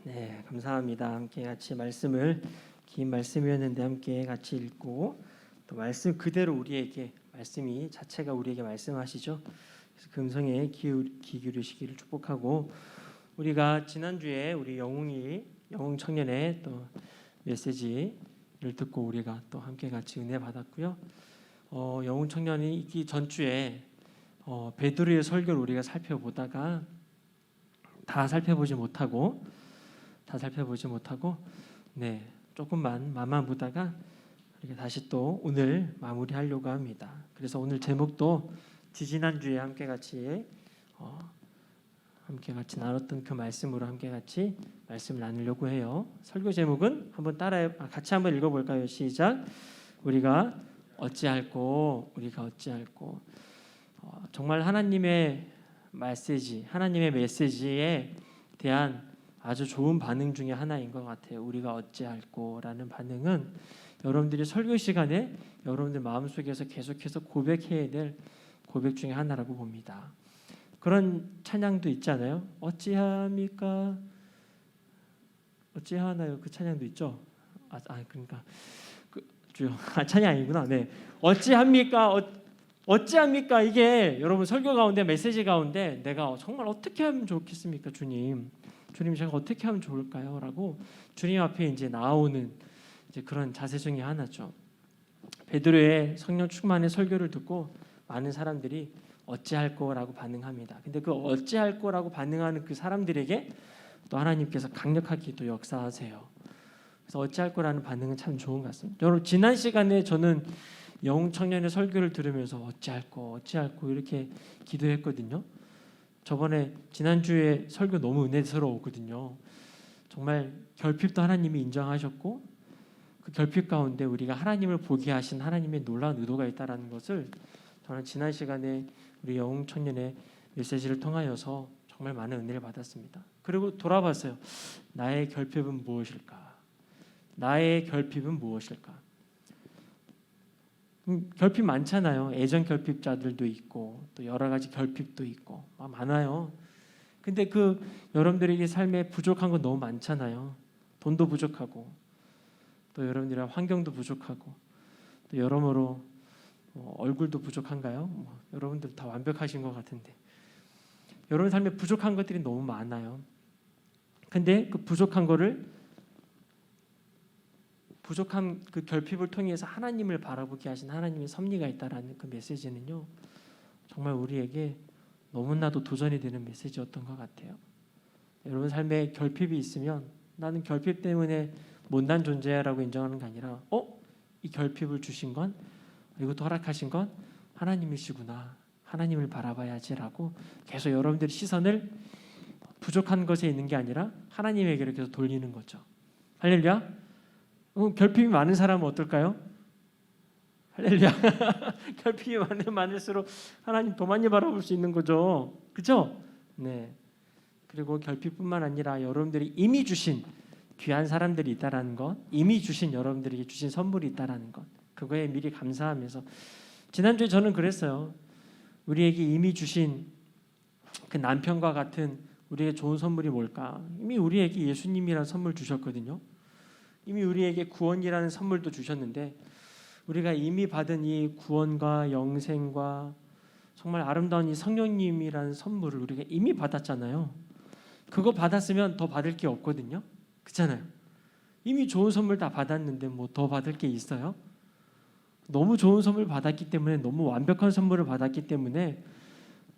네, 감사합니다. 함께 같이 긴 말씀이었는데 함께 같이 읽고 또 말씀 그대로 우리에게 말씀이 자체가 우리에게 말씀하시죠. 그래서 그 음성에 귀 기울이시기를 축복하고 우리가 지난주에 우리 영웅 청년의 또 메시지를 듣고 우리가 또 함께 같이 은혜 받았고요. 영웅 청년이 있기 전주에 베드로의 설교를 우리가 살펴보다가 다 살펴보지 못하고 조금만 맘만 보다가 이렇게 다시 또 오늘 마무리하려고 합니다. 그래서 오늘 제목도 지지난주에 함께 같이 나눴던 그 말씀으로 함께 같이 말씀을 나누려고 해요. 설교 제목은 같이 한번 읽어볼까요? 시작. 우리가 어찌할꼬. 정말 하나님의 메시지에 대한 아주 좋은 반응 중에 하나인 것 같아요. 우리가 어찌할꼬라는 반응은 여러분들이 설교 시간에 여러분들 마음속에서 계속해서 고백해야 될 고백 중에 하나라고 봅니다. 그런 찬양도 있잖아요. 어찌합니까? 어찌하나요? 그 찬양도 있죠. 그러니까 찬양 아니구나. 네. 어찌합니까? 이게 여러분 설교 가운데 메시지 가운데 내가 정말 어떻게 하면 좋겠습니까, 주님? 주님 제가 어떻게 하면 좋을까요? 라고 주님 앞에 이제 나오는 그런 자세 중에 하나죠. 베드로의 성령 충만의 설교를 듣고 많은 사람들이 어찌할 거라고 반응합니다. 근데 그 어찌할 거라고 반응하는 그 사람들에게 또 하나님께서 강력하게 또 역사하세요. 그래서 어찌할 거라는 반응은 참 좋은 것 같습니다. 여러분 지난 시간에 저는 영웅 청년의 설교를 들으면서 어찌할 거 이렇게 기도했거든요. 지난주에 설교 너무 은혜스러웠거든요. 정말 결핍도 하나님이 인정하셨고 그 결핍 가운데 우리가 하나님을 보게 하신 하나님의 놀라운 의도가 있다는 것을 저는 지난 시간에 우리 영웅 청년의 메시지를 통하여서 정말 많은 은혜를 받았습니다. 그리고 돌아봤어요. 나의 결핍은 무엇일까? 결핍 많잖아요. 애정 결핍자들도 있고 또 여러 가지 결핍도 있고 많아요. 근데 여러분들에게 삶에 부족한 건 너무 많잖아요. 돈도 부족하고 또 여러분들의 환경도 부족하고 또 여러모로 얼굴도 부족한가요? 여러분들 다 완벽하신 것 같은데 여러분 삶에 부족한 것들이 너무 많아요. 근데 그 부족한 그 결핍을 통해서 하나님을 바라보게 하신 하나님의 섭리가 있다라는 그 메시지는요. 정말 우리에게 너무나도 도전이 되는 메시지였던 것 같아요. 여러분 삶에 결핍이 있으면 나는 결핍 때문에 못난 존재야라고 인정하는 게 아니라 이 결핍을 주신 건 이것도 허락하신 건 하나님이시구나. 하나님을 바라봐야지라고 계속 여러분들의 시선을 부족한 것에 있는 게 아니라 하나님에게 계속 돌리는 거죠. 할렐루야. 결핍이 많은 사람은 어떨까요? 할렐루야. 결핍이 많을수록 하나님 더 많이 바라볼 수 있는 거죠. 그렇죠? 네. 그리고 결핍뿐만 아니라 여러분들이 이미 주신 귀한 사람들이 있다라는 것, 이미 주신 여러분들에게 주신 선물이 있다라는 것, 그거에 미리 감사하면서 지난주에 저는 그랬어요. 우리에게 이미 주신 그 남편과 같은 우리에게 좋은 선물이 뭘까? 이미 우리에게 예수님이라는 선물 주셨거든요. 이미 우리에게 구원이라는 선물도 주셨는데 우리가 이미 받은 이 구원과 영생과 정말 아름다운 이 성령님이라는 선물을 우리가 이미 받았잖아요. 그거 받았으면 더 받을 게 없거든요. 그렇잖아요. 이미 좋은 선물 다 받았는데 뭐 더 받을 게 있어요? 너무 좋은 선물 받았기 때문에 너무 완벽한 선물을 받았기 때문에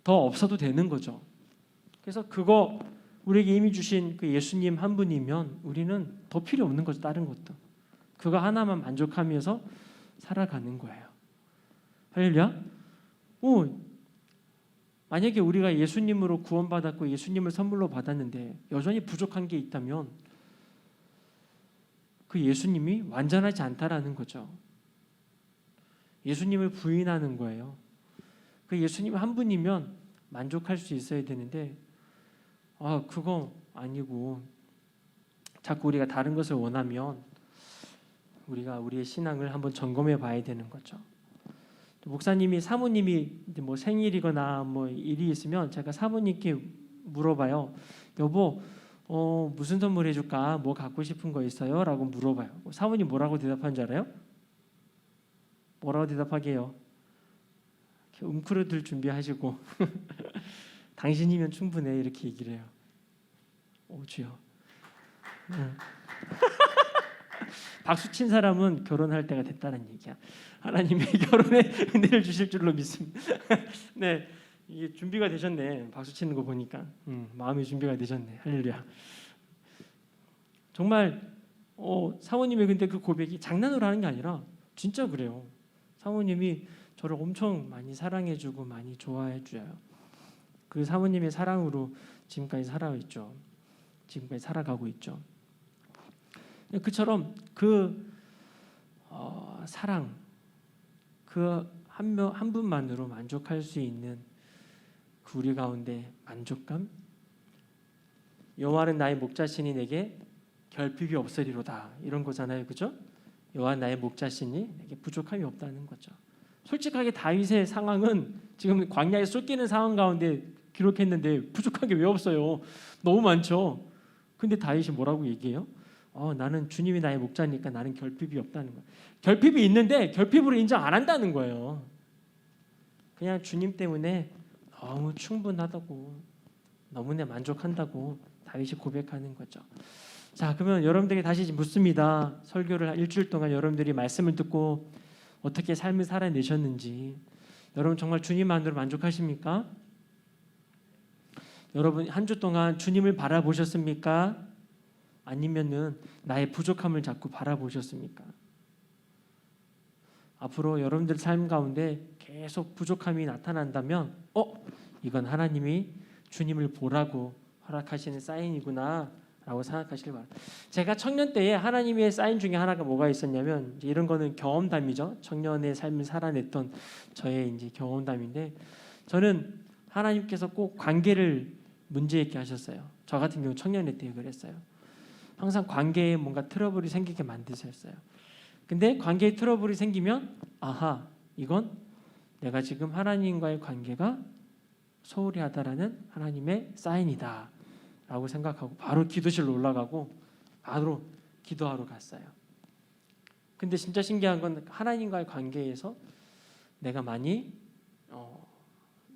더 없어도 되는 거죠. 그래서 그거 우리에게 이미 주신 그 예수님 한 분이면 우리는 더 필요 없는 거죠. 다른 것도. 그거 하나만 만족하면서 살아가는 거예요. 할렐루야. 만약에 우리가 예수님으로 구원받았고 예수님을 선물로 받았는데 여전히 부족한 게 있다면 그 예수님이 완전하지 않다라는 거죠. 예수님을 부인하는 거예요. 그 예수님 한 분이면 만족할 수 있어야 되는데 그거 아니고 자꾸 우리가 다른 것을 원하면 우리가 우리의 신앙을 한번 점검해 봐야 되는 거죠. 목사님이 사모님이 뭐 생일이거나 뭐 일이 있으면 제가 사모님께 물어봐요. 여보 무슨 선물 해줄까? 뭐 갖고 싶은 거 있어요? 라고 물어봐요. 사모님 뭐라고 대답한 줄 알아요? 뭐라고 대답하게요? 웅크려들 준비하시고 당신이면 충분해 이렇게 얘기를 해요. 주여. 박수 친 사람은 결혼할 때가 됐다는 얘기야. 하나님이 결혼에 은혜를 주실 줄로 믿습니다. 네, 이게 준비가 되셨네. 박수 치는 거 보니까 마음이 준비가 되셨네. 할렐루야. 정말 사모님의 근데 그 고백이 장난으로 하는 게 아니라 진짜 그래요. 사모님이 저를 엄청 많이 사랑해주고 많이 좋아해줘요. 그 사모님의 사랑으로 지금까지 살아있죠. 지금까지 살아가고 있죠. 그처럼 그 사랑, 그 한 분만으로 만족할 수 있는 그 우리 가운데 만족감. 여호와는 나의 목자시니 내게 결핍이 없으리로다 이런 거잖아요, 그죠? 여호와 나의 목자시니 내게 부족함이 없다는 거죠. 솔직하게 다윗의 상황은 지금 광야에 쫓기는 상황 가운데 기록했는데 부족한 게 왜 없어요? 너무 많죠. 근데 다윗이 뭐라고 얘기해요? 나는 주님이 나의 목자니까 나는 결핍이 없다는 거예요. 결핍이 있는데 결핍으로 인정 안 한다는 거예요. 그냥 주님 때문에 너무 충분하다고, 너무나 만족한다고 다윗이 고백하는 거죠. 자, 그러면 여러분들에게 다시 묻습니다. 설교를 일주일 동안 여러분들이 말씀을 듣고 어떻게 삶을 살아내셨는지, 여러분 정말 주님만으로 만족하십니까? 여러분 한 주 동안 주님을 바라보셨습니까? 아니면은 나의 부족함을 자꾸 바라보셨습니까? 앞으로 여러분들 삶 가운데 계속 부족함이 나타난다면 이건 하나님이 주님을 보라고 허락하시는 사인이구나 라고 생각하시길 바랍니다. 제가 청년 때에 하나님의 사인 중에 하나가 뭐가 있었냐면, 이제 이런 거는 경험담이죠. 청년의 삶을 살아냈던 저의 이제 경험담인데, 저는 하나님께서 꼭 관계를 문제 있게 하셨어요. 저 같은 경우 청년회 때 그랬어요. 항상 관계에 뭔가 트러블이 생기게 만드셨어요. 근데 관계에 트러블이 생기면 이건 내가 지금 하나님과의 관계가 소홀히 하다라는 하나님의 사인이다 라고 생각하고 바로 기도실로 올라가고 바로 기도하러 갔어요. 근데 진짜 신기한 건 하나님과의 관계에서 내가 많이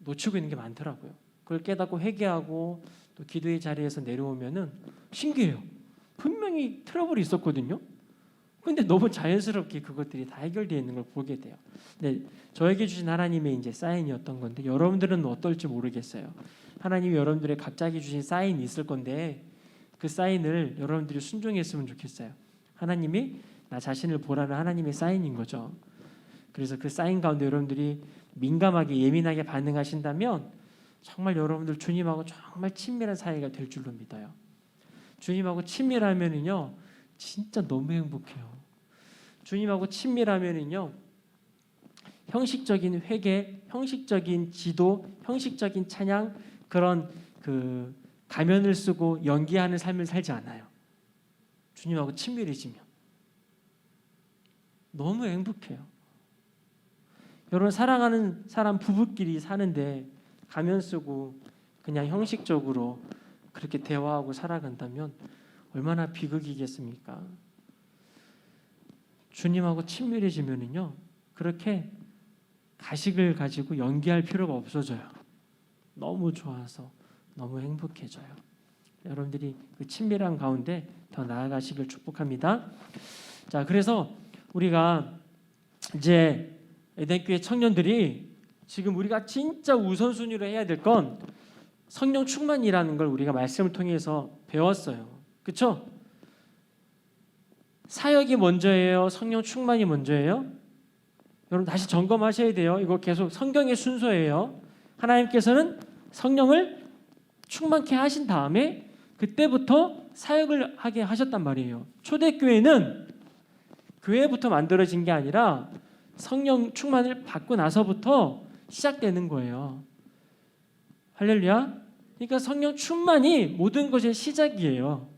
놓치고 있는 게 많더라고요. 그걸 깨닫고 회개하고 또 기도의 자리에서 내려오면은 신기해요. 분명히 트러블이 있었거든요. 근데 너무 자연스럽게 그것들이 다 해결되어 있는 걸 보게 돼요. 근데 저에게 주신 하나님의 이제 사인이었던 건데, 여러분들은 어떨지 모르겠어요. 하나님이 여러분들의 각자에게 주신 사인이 있을 건데 그 사인을 여러분들이 순종했으면 좋겠어요. 하나님이 나 자신을 보라는 하나님의 사인인 거죠. 그래서 그 사인 가운데 여러분들이 민감하게 예민하게 반응하신다면 정말 여러분들 주님하고 정말 친밀한 사이가 될 줄로 믿어요. 주님하고 친밀하면은요 진짜 너무 행복해요. 주님하고 친밀하면은요 형식적인 회개, 형식적인 지도, 형식적인 찬양, 그런 그 가면을 쓰고 연기하는 삶을 살지 않아요. 주님하고 친밀해지면 너무 행복해요. 여러분 사랑하는 사람 부부끼리 사는데 가면 쓰고 그냥 형식적으로 그렇게 대화하고 살아간다면 얼마나 비극이겠습니까? 주님하고 친밀해지면은요 그렇게 가식을 가지고 연기할 필요가 없어져요. 너무 좋아서 너무 행복해져요. 여러분들이 그 친밀한 가운데 더 나아가시길 축복합니다. 자, 그래서 우리가 이제 에덴교회 청년들이 지금 우리가 진짜 우선순위로 해야 될 건 성령 충만이라는 걸 우리가 말씀을 통해서 배웠어요. 그렇죠? 사역이 먼저예요? 성령 충만이 먼저예요? 여러분 다시 점검하셔야 돼요. 이거 계속 성경의 순서예요. 하나님께서는 성령을 충만케 하신 다음에 그때부터 사역을 하게 하셨단 말이에요. 초대교회는 교회부터 만들어진 게 아니라 성령 충만을 받고 나서부터 시작되는 거예요. 할렐루야. 그러니까 성령 충만이 모든 것의 시작이에요.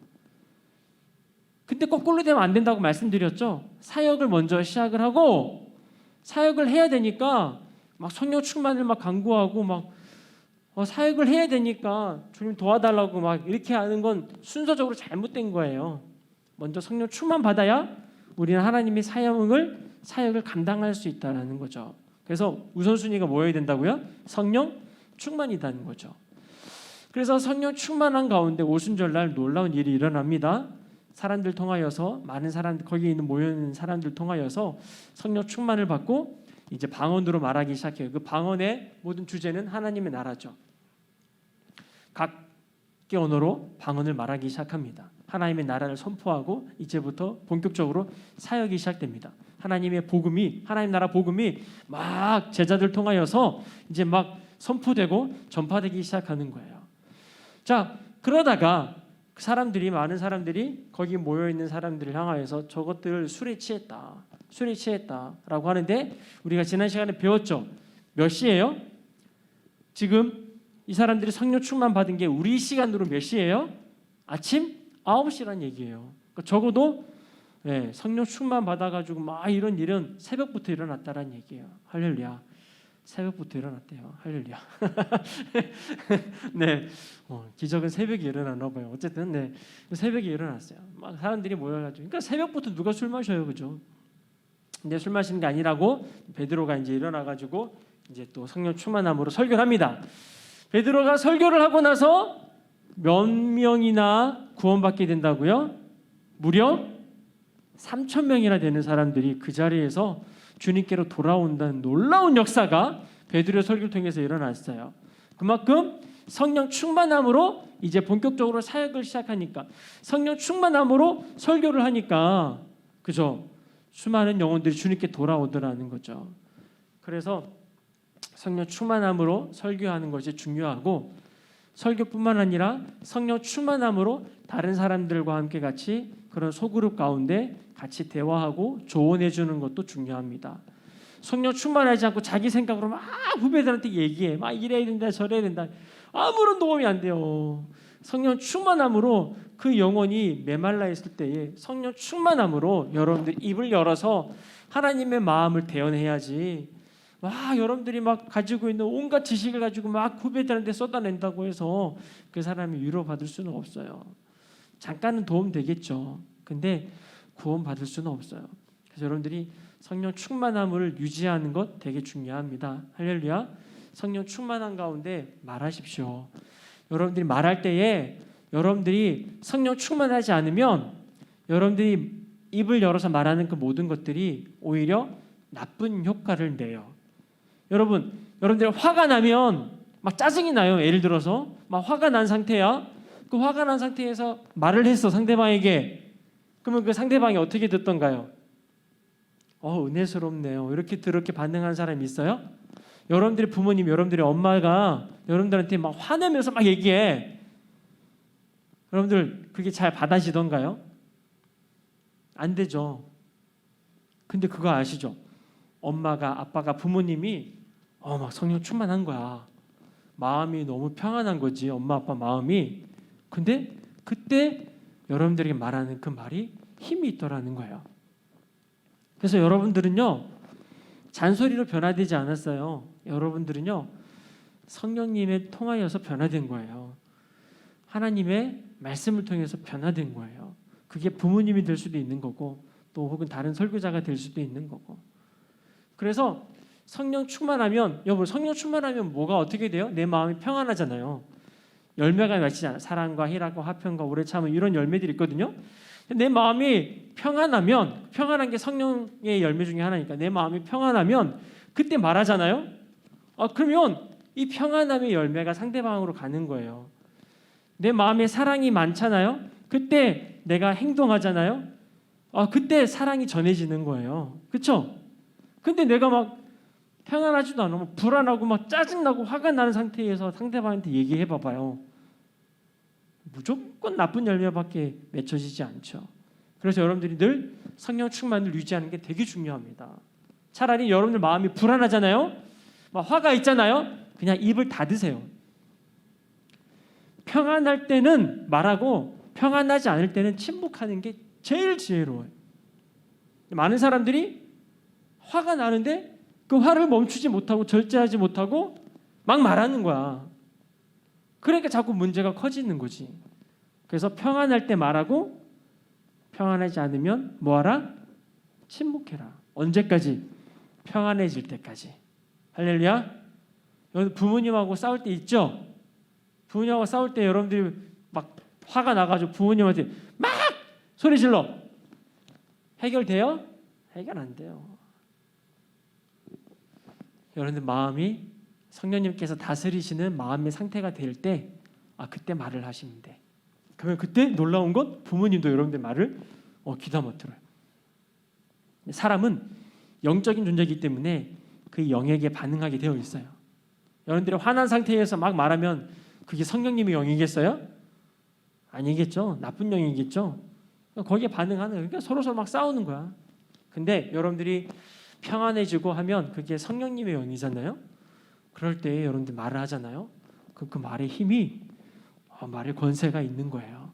근데 거꾸로 되면 안 된다고 말씀드렸죠. 사역을 먼저 시작을 하고 사역을 해야 되니까 막 성령 충만을 막 강구하고 막 사역을 해야 되니까 주님 도와달라고 막 이렇게 하는 건 순서적으로 잘못된 거예요. 먼저 성령 충만 받아야 우리는 하나님의 사역을 감당할 수 있다는 거죠. 그래서 우선순위가 뭐여야 된다고요? 성령 충만이라는 거죠. 그래서 성령 충만한 가운데 오순절날 놀라운 일이 일어납니다. 사람들 통하여서 많은 사람들 거기에 있는 모여 있는 사람들 통하여서 성령 충만을 받고 이제 방언으로 말하기 시작해요. 그 방언의 모든 주제는 하나님의 나라죠. 각계 언어로 방언을 말하기 시작합니다. 하나님의 나라를 선포하고 이제부터 본격적으로 사역이 시작됩니다. 하나님 나라 복음이 막 제자들 통하여서 이제 막 선포되고 전파되기 시작하는 거예요. 자, 그러다가 많은 사람들이 거기 모여 있는 사람들을 향하여서 저것들 술에 취했다라고 하는데 우리가 지난 시간에 배웠죠. 몇 시예요? 지금 이 사람들이 성령 충만 받은 게 우리 시간으로 몇 시예요? 아침 9시란 얘기예요. 그러니까 적어도 성령 충만 받아가지고 막 이런 일은 새벽부터 일어났다란 얘기예요. 할렐루야. 새벽부터 일어났대요. 할렐루야. 네, 기적은 새벽에 일어나나 봐요. 어쨌든 새벽에 일어났어요. 막 사람들이 모여가지고, 그러니까 새벽부터 누가 술 마셔요, 그죠? 근데 술 마시는 게 아니라고 베드로가 이제 일어나가지고 이제 또 성령 충만함으로 설교를 합니다. 베드로가 설교를 하고 나서 몇 명이나 구원받게 된다고요? 무려 3,000명이나 되는 사람들이 그 자리에서 주님께로 돌아온다는 놀라운 역사가 베드로의 설교를 통해서 일어났어요. 그만큼 성령 충만함으로 이제 본격적으로 사역을 시작하니까 성령 충만함으로 설교를 하니까 그죠? 수많은 영혼들이 주님께 돌아오더라는 거죠. 그래서 성령 충만함으로 설교하는 것이 중요하고 설교뿐만 아니라 성령 충만함으로 다른 사람들과 함께 같이 그런 소그룹 가운데 같이 대화하고 조언해 주는 것도 중요합니다. 성령 충만하지 않고 자기 생각으로 막 후배들한테 얘기해. 막 이래야 된다 저래야 된다. 아무런 도움이 안 돼요. 성령 충만함으로 그 영혼이 메말라 있을 때에 성령 충만함으로 여러분들 입을 열어서 하나님의 마음을 대언해야지. 여러분들이 막 가지고 있는 온갖 지식을 가지고 막 후배들한테 쏟아낸다고 해서 그 사람이 위로받을 수는 없어요. 잠깐은 도움 되겠죠. 근데 구원받을 수는 없어요. 그래서 여러분들이 성령 충만함을 유지하는 것 되게 중요합니다. 할렐루야. 성령 충만한 가운데 말하십시오. 여러분들이 말할 때에 여러분들이 성령 충만하지 않으면 여러분들이 입을 열어서 말하는 그 모든 것들이 오히려 나쁜 효과를 내요. 여러분들 화가 나면 막 짜증이 나요. 예를 들어서 막 화가 난 상태야. 그 화가 난 상태에서 말을 했어, 상대방에게. 그러면 그 상대방이 어떻게 듣던가요? 은혜스럽네요. 이렇게 반응하는 사람이 있어요? 여러분들의 부모님, 여러분들의 엄마가 여러분들한테 막 화내면서 막 얘기해. 여러분들 그게 잘 받아지던가요? 안 되죠. 근데 그거 아시죠? 엄마가, 아빠가, 부모님이 막 성령 충만한 거야. 마음이 너무 평안한 거지, 엄마 아빠 마음이. 근데 그때 여러분들에게 말하는 그 말이 힘이 있더라는 거예요. 그래서 여러분들은요, 잔소리로 변화되지 않았어요. 여러분들은요, 성령님에 통하여서 변화된 거예요. 하나님의 말씀을 통해서 변화된 거예요. 그게 부모님이 될 수도 있는 거고 또 혹은 다른 설교자가 될 수도 있는 거고. 그래서 성령 충만하면 성령 충만하면 뭐가 어떻게 돼요? 내 마음이 평안하잖아요. 열매가 맺히잖아요. 사랑과 희락과 화평과 오래 참음 이런 열매들이 있거든요. 내 마음이 평안한 게 성령의 열매 중에 하나니까 내 마음이 평안하면 그때 말하잖아요. 그러면 이 평안함의 열매가 상대방으로 가는 거예요. 내 마음에 사랑이 많잖아요. 그때 내가 행동하잖아요. 그때 사랑이 전해지는 거예요. 그렇죠? 근데 내가 막 평안하지도 않으면 불안하고 막 짜증나고 화가 나는 상태에서 상대방한테 얘기해 봐봐요. 무조건 나쁜 열매밖에 맺혀지지 않죠. 그래서 여러분들이 늘 성령 충만을 유지하는 게 되게 중요합니다. 차라리 여러분들 마음이 불안하잖아요. 막 화가 있잖아요. 그냥 입을 닫으세요. 평안할 때는 말하고 평안하지 않을 때는 침묵하는 게 제일 지혜로워요. 많은 사람들이 화가 나는데 그 화를 멈추지 못하고 절제하지 못하고 막 말하는 거야. 그러니까 자꾸 문제가 커지는 거지. 그래서 평안할 때 말하고 평안하지 않으면 뭐하라? 침묵해라. 언제까지? 평안해질 때까지. 할렐루야. 여러분 부모님하고 싸울 때 있죠? 부모님하고 싸울 때 여러분들이 막 화가 나가지고 부모님한테 막 소리 질러. 해결돼요? 해결 안 돼요. 여러분들 마음이 성령님께서 다스리시는 마음의 상태가 될 때 그때 말을 하시면 돼. 그러면 그때 놀라운 건 부모님도 여러분들 말을 귀다 못 들어요. 사람은 영적인 존재이기 때문에 그 영에게 반응하게 되어 있어요. 여러분들이 화난 상태에서 막 말하면 그게 성령님의 영이겠어요? 아니겠죠. 나쁜 영이겠죠. 거기에 반응하는 거예요. 그러니까 서로 막 싸우는 거야. 근데 여러분들이 평안해지고 하면 그게 성령님의 영이잖아요. 그럴 때 여러분들 말을 하잖아요. 그 말의 힘이 말의 권세가 있는 거예요.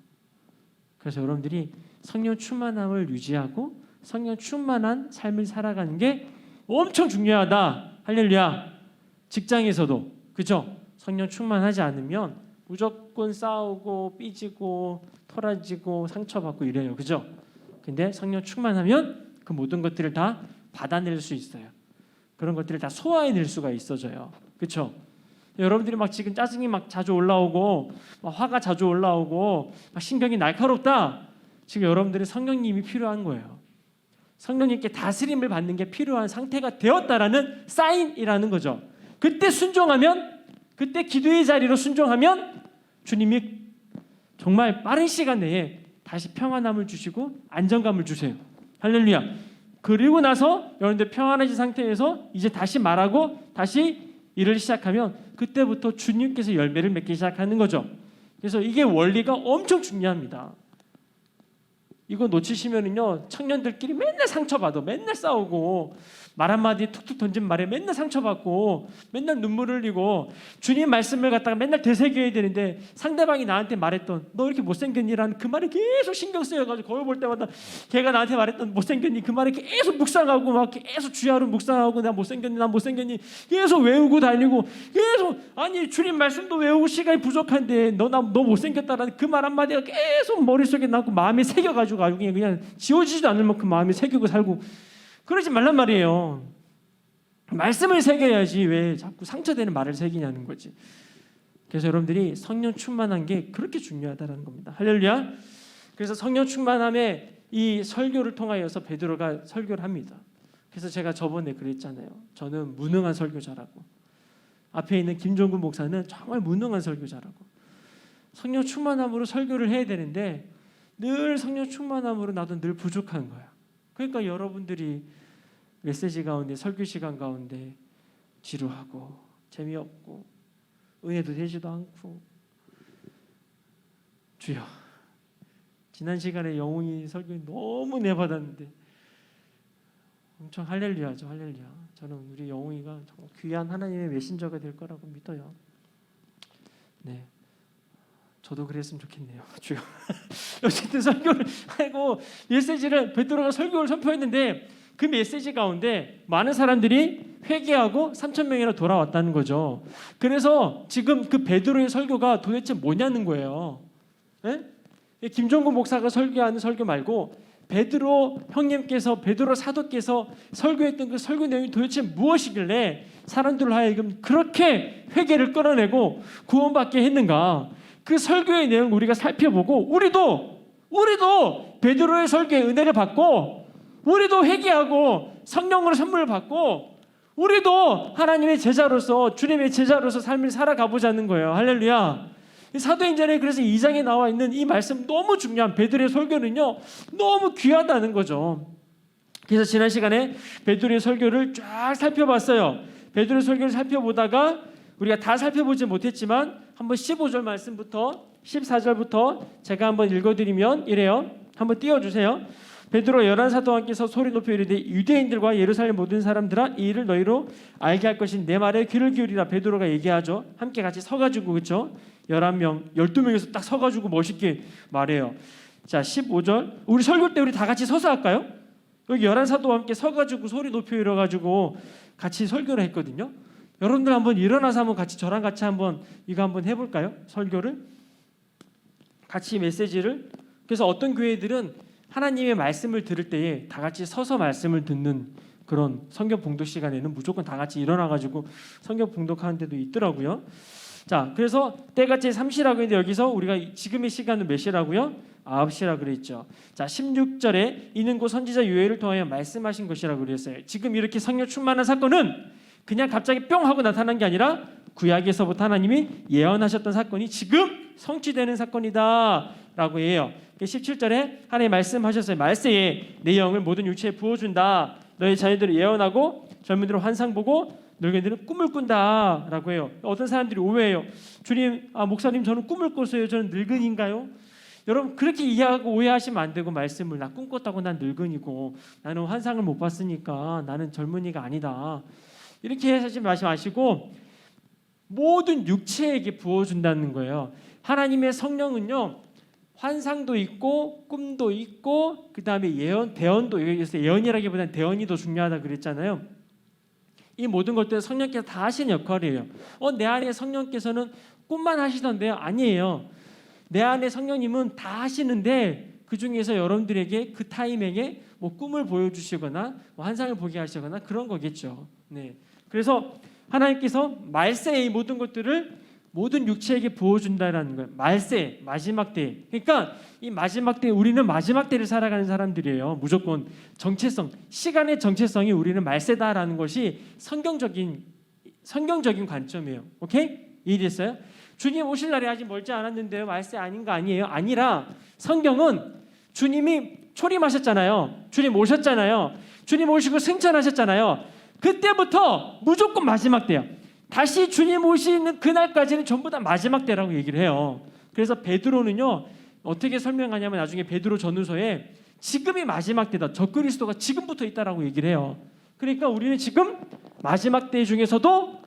그래서 여러분들이 성령 충만함을 유지하고 성령 충만한 삶을 살아가는 게 엄청 중요하다. 할렐루야. 직장에서도 그죠? 성령 충만하지 않으면 무조건 싸우고 삐지고 토라지고 상처받고 이래요. 그죠? 근데 성령 충만하면 그 모든 것들을 다 받아낼 수 있어요. 그런 것들을 다 소화해낼 수가 있어져요. 그렇죠? 여러분들이 막 지금 짜증이 막 자주 올라오고 막 화가 자주 올라오고 막 신경이 날카롭다. 지금 여러분들이 성령님이 필요한 거예요. 성령님께 다스림을 받는 게 필요한 상태가 되었다라는 사인이라는 거죠. 그때 순종하면, 그때 기도의 자리로 순종하면 주님이 정말 빠른 시간 내에 다시 평안함을 주시고 안정감을 주세요. 할렐루야. 그리고 나서 여러분들 평안해진 상태에서 이제 다시 말하고 다시 일을 시작하면 그때부터 주님께서 열매를 맺기 시작하는 거죠. 그래서 이게 원리가 엄청 중요합니다. 이거 놓치시면은요, 청년들끼리 맨날 상처받아, 맨날 싸우고 말 한마디 툭툭 던진 말에 맨날 상처받고 맨날 눈물 흘리고 주님 말씀을 갖다가 맨날 되새겨야 되는데 상대방이 나한테 말했던 너 이렇게 못생겼니라는 그 말에 계속 신경 쓰여가지고 거울 볼 때마다 걔가 나한테 말했던 못생겼니 그 말에 계속 묵상하고 막 계속 주야로 묵상하고 나 못생겼니 계속 외우고 다니고 계속 아니 주님 말씀도 외우고 시간이 부족한데 너 못생겼다라는 그 말 한마디가 계속 머릿속에 남고 마음에 새겨가지고 아주 그냥 지워지지도 않을 만큼 마음에 새기고 살고 그러지 말란 말이에요. 말씀을 새겨야지 왜 자꾸 상처되는 말을 새기냐는 거지. 그래서 여러분들이 성령 충만한 게 그렇게 중요하다는 겁니다. 할렐루야. 그래서 성령 충만함에 이 설교를 통하여서 베드로가 설교를 합니다. 그래서 제가 저번에 그랬잖아요. 저는 무능한 설교자라고. 앞에 있는 김종근 목사는 정말 무능한 설교자라고. 성령 충만함으로 설교를 해야 되는데 늘 성령 충만함으로 나도 늘 부족한 거야. 그러니까 여러분들이 메시지 가운데 설교 시간 가운데 지루하고 재미없고 은혜도 되지도 않고 주여 지난 시간에 영웅이 설교 너무 내받았는데 엄청 할렐루야죠. 할렐루야. 저는 우리 영웅이가 정말 귀한 하나님의 메신저가 될 거라고 믿어요. 네. 저도 그랬으면 좋겠네요. 주여. 어쨌든 설교를 하고 메시지를 베드로가 설교를 선포했는데 그 메시지 가운데 많은 사람들이 회개하고 3,000명이나 돌아왔다는 거죠. 그래서 지금 그 베드로의 설교가 도대체 뭐냐는 거예요. 네? 김종국 목사가 설교하는 설교 말고 베드로 형님께서 베드로 사도께서 설교했던 그 설교 내용이 도대체 무엇이길래 사람들을 하여금 그렇게 회개를 끌어내고 구원받게 했는가. 그 설교의 내용을 우리가 살펴보고 우리도 베드로의 설교의 은혜를 받고 우리도 회개하고 성령으로 선물을 받고 우리도 하나님의 제자로서 주님의 제자로서 삶을 살아가보자는 거예요. 할렐루야. 사도행전에 그래서 2장에 나와 있는 이 말씀 너무 중요한 베드로의 설교는요 너무 귀하다는 거죠. 그래서 지난 시간에 베드로의 설교를 쫙 살펴봤어요. 베드로의 설교를 살펴보다가 우리가 다 살펴보지 못했지만 한번 15절 말씀부터 14절부터 제가 한번 읽어드리면 이래요. 한번 띄워주세요. 베드로 열한 사도와 함께서 소리 높여 이르되 유대인들과 예루살렘 모든 사람들아 이 일을 너희로 알게 할 것인 내 말에 귀를 기울이라. 베드로가 얘기하죠. 함께 같이 서가지고 그렇죠. 11명 12명에서 딱 서가지고 멋있게 말해요. 자 15절 우리 설교 때 우리 다 같이 서서 할까요? 여기 열한 사도와 함께 서가지고 소리 높여 이뤄가지고 같이 설교를 했거든요. 여러분들 한번 일어나서 한번 같이 저랑 같이 한번 이거 한번 해볼까요? 설교를 같이 메시지를. 그래서 어떤 교회들은 하나님의 말씀을 들을 때에 다 같이 서서 말씀을 듣는 그런 성경 봉독 시간에는 무조건 다 같이 일어나가지고 성경 봉독하는 데도 있더라고요. 자, 그래서 때가 제 3시라고 했는데 여기서 우리가 지금의 시간은 몇 시라고요? 9시라고 그랬죠. 자, 16절에 이는 곧 선지자 요엘을 통하여 말씀하신 것이라고 그랬어요. 지금 이렇게 성령 충만한 사건은 그냥 갑자기 뿅 하고 나타난 게 아니라 구약에서부터 하나님이 예언하셨던 사건이 지금 성취되는 사건이다 라고 해요. 17절에 하나님 말씀하셨어요. 말세에 내 영을 모든 육체에 부어준다. 너희 자녀들을 예언하고 젊은이들은 환상 보고 늙은이들은 꿈을 꾼다 라고 해요. 어떤 사람들이 오해해요. 주님, 목사님 저는 꿈을 꿨어요. 저는 늙은인가요? 여러분 그렇게 이해하고 오해하시면 안 되고 말씀을 나 꿈꿨다고 난 늙은이고 나는 환상을 못 봤으니까 나는 젊은이가 아니다. 이렇게 하지 마시고 모든 육체에게 부어준다는 거예요. 하나님의 성령은요. 환상도 있고 꿈도 있고 그 다음에 예언, 대언도 여기서 예언이라기보다는 대언이 더 중요하다 그랬잖아요. 이 모든 것들은 성령께서 다 하시는 역할이에요. 내 안에 성령께서는 꿈만 하시던데요? 아니에요. 내 안에 성령님은 다 하시는데 그 중에서 여러분들에게 그 타이밍에 뭐 꿈을 보여주시거나 뭐 환상을 보게 하시거나 그런 거겠죠. 네. 그래서 하나님께서 말세의 이 모든 것들을 모든 육체에게 부어준다라는 거예요. 말세, 마지막 때. 그러니까 이 마지막 때 우리는 마지막 때를 살아가는 사람들이에요. 무조건 정체성, 시간의 정체성이 우리는 말세다라는 것이 성경적인 관점이에요. 오케이? 이해됐어요? 주님 오실 날이 아직 멀지 않았는데요. 말세 아닌 거 아니에요? 아니라 성경은 주님이 초림하셨잖아요. 주님 오셨잖아요. 주님 오시고 승천하셨잖아요. 그때부터 무조건 마지막 때예요. 다시 주님 오시는 그날까지는 전부 다 마지막 때라고 얘기를 해요. 그래서 베드로는요 어떻게 설명하냐면 나중에 베드로 전후서에 지금이 마지막 때다. 적그리스도가 지금부터 있다라고 얘기를 해요. 그러니까 우리는 지금 마지막 때 중에서도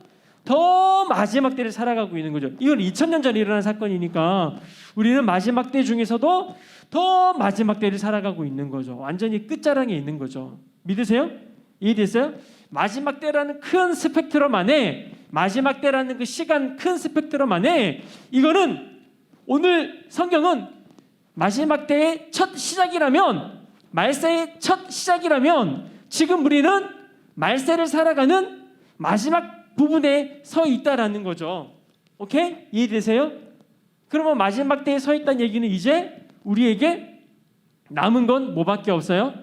더 마지막 때를 살아가고 있는 거죠. 이건 2000년 전에 일어난 사건이니까 우리는 마지막 때 중에서도 더 마지막 때를 살아가고 있는 거죠. 완전히 끝자락에 있는 거죠. 믿으세요? 이해됐어요? 마지막 때라는 큰 스펙트럼 안에 마지막 때라는 그 시간 큰 스펙트럼 안에 이거는 오늘 성경은 마지막 때의 첫 시작이라면 말세의 첫 시작이라면 지금 우리는 말세를 살아가는 마지막 부분에 서 있다라는 거죠. 오케이? 이해되세요? 그러면 마지막 때에 서 있다는 얘기는 이제 우리에게 남은 건 뭐밖에 없어요?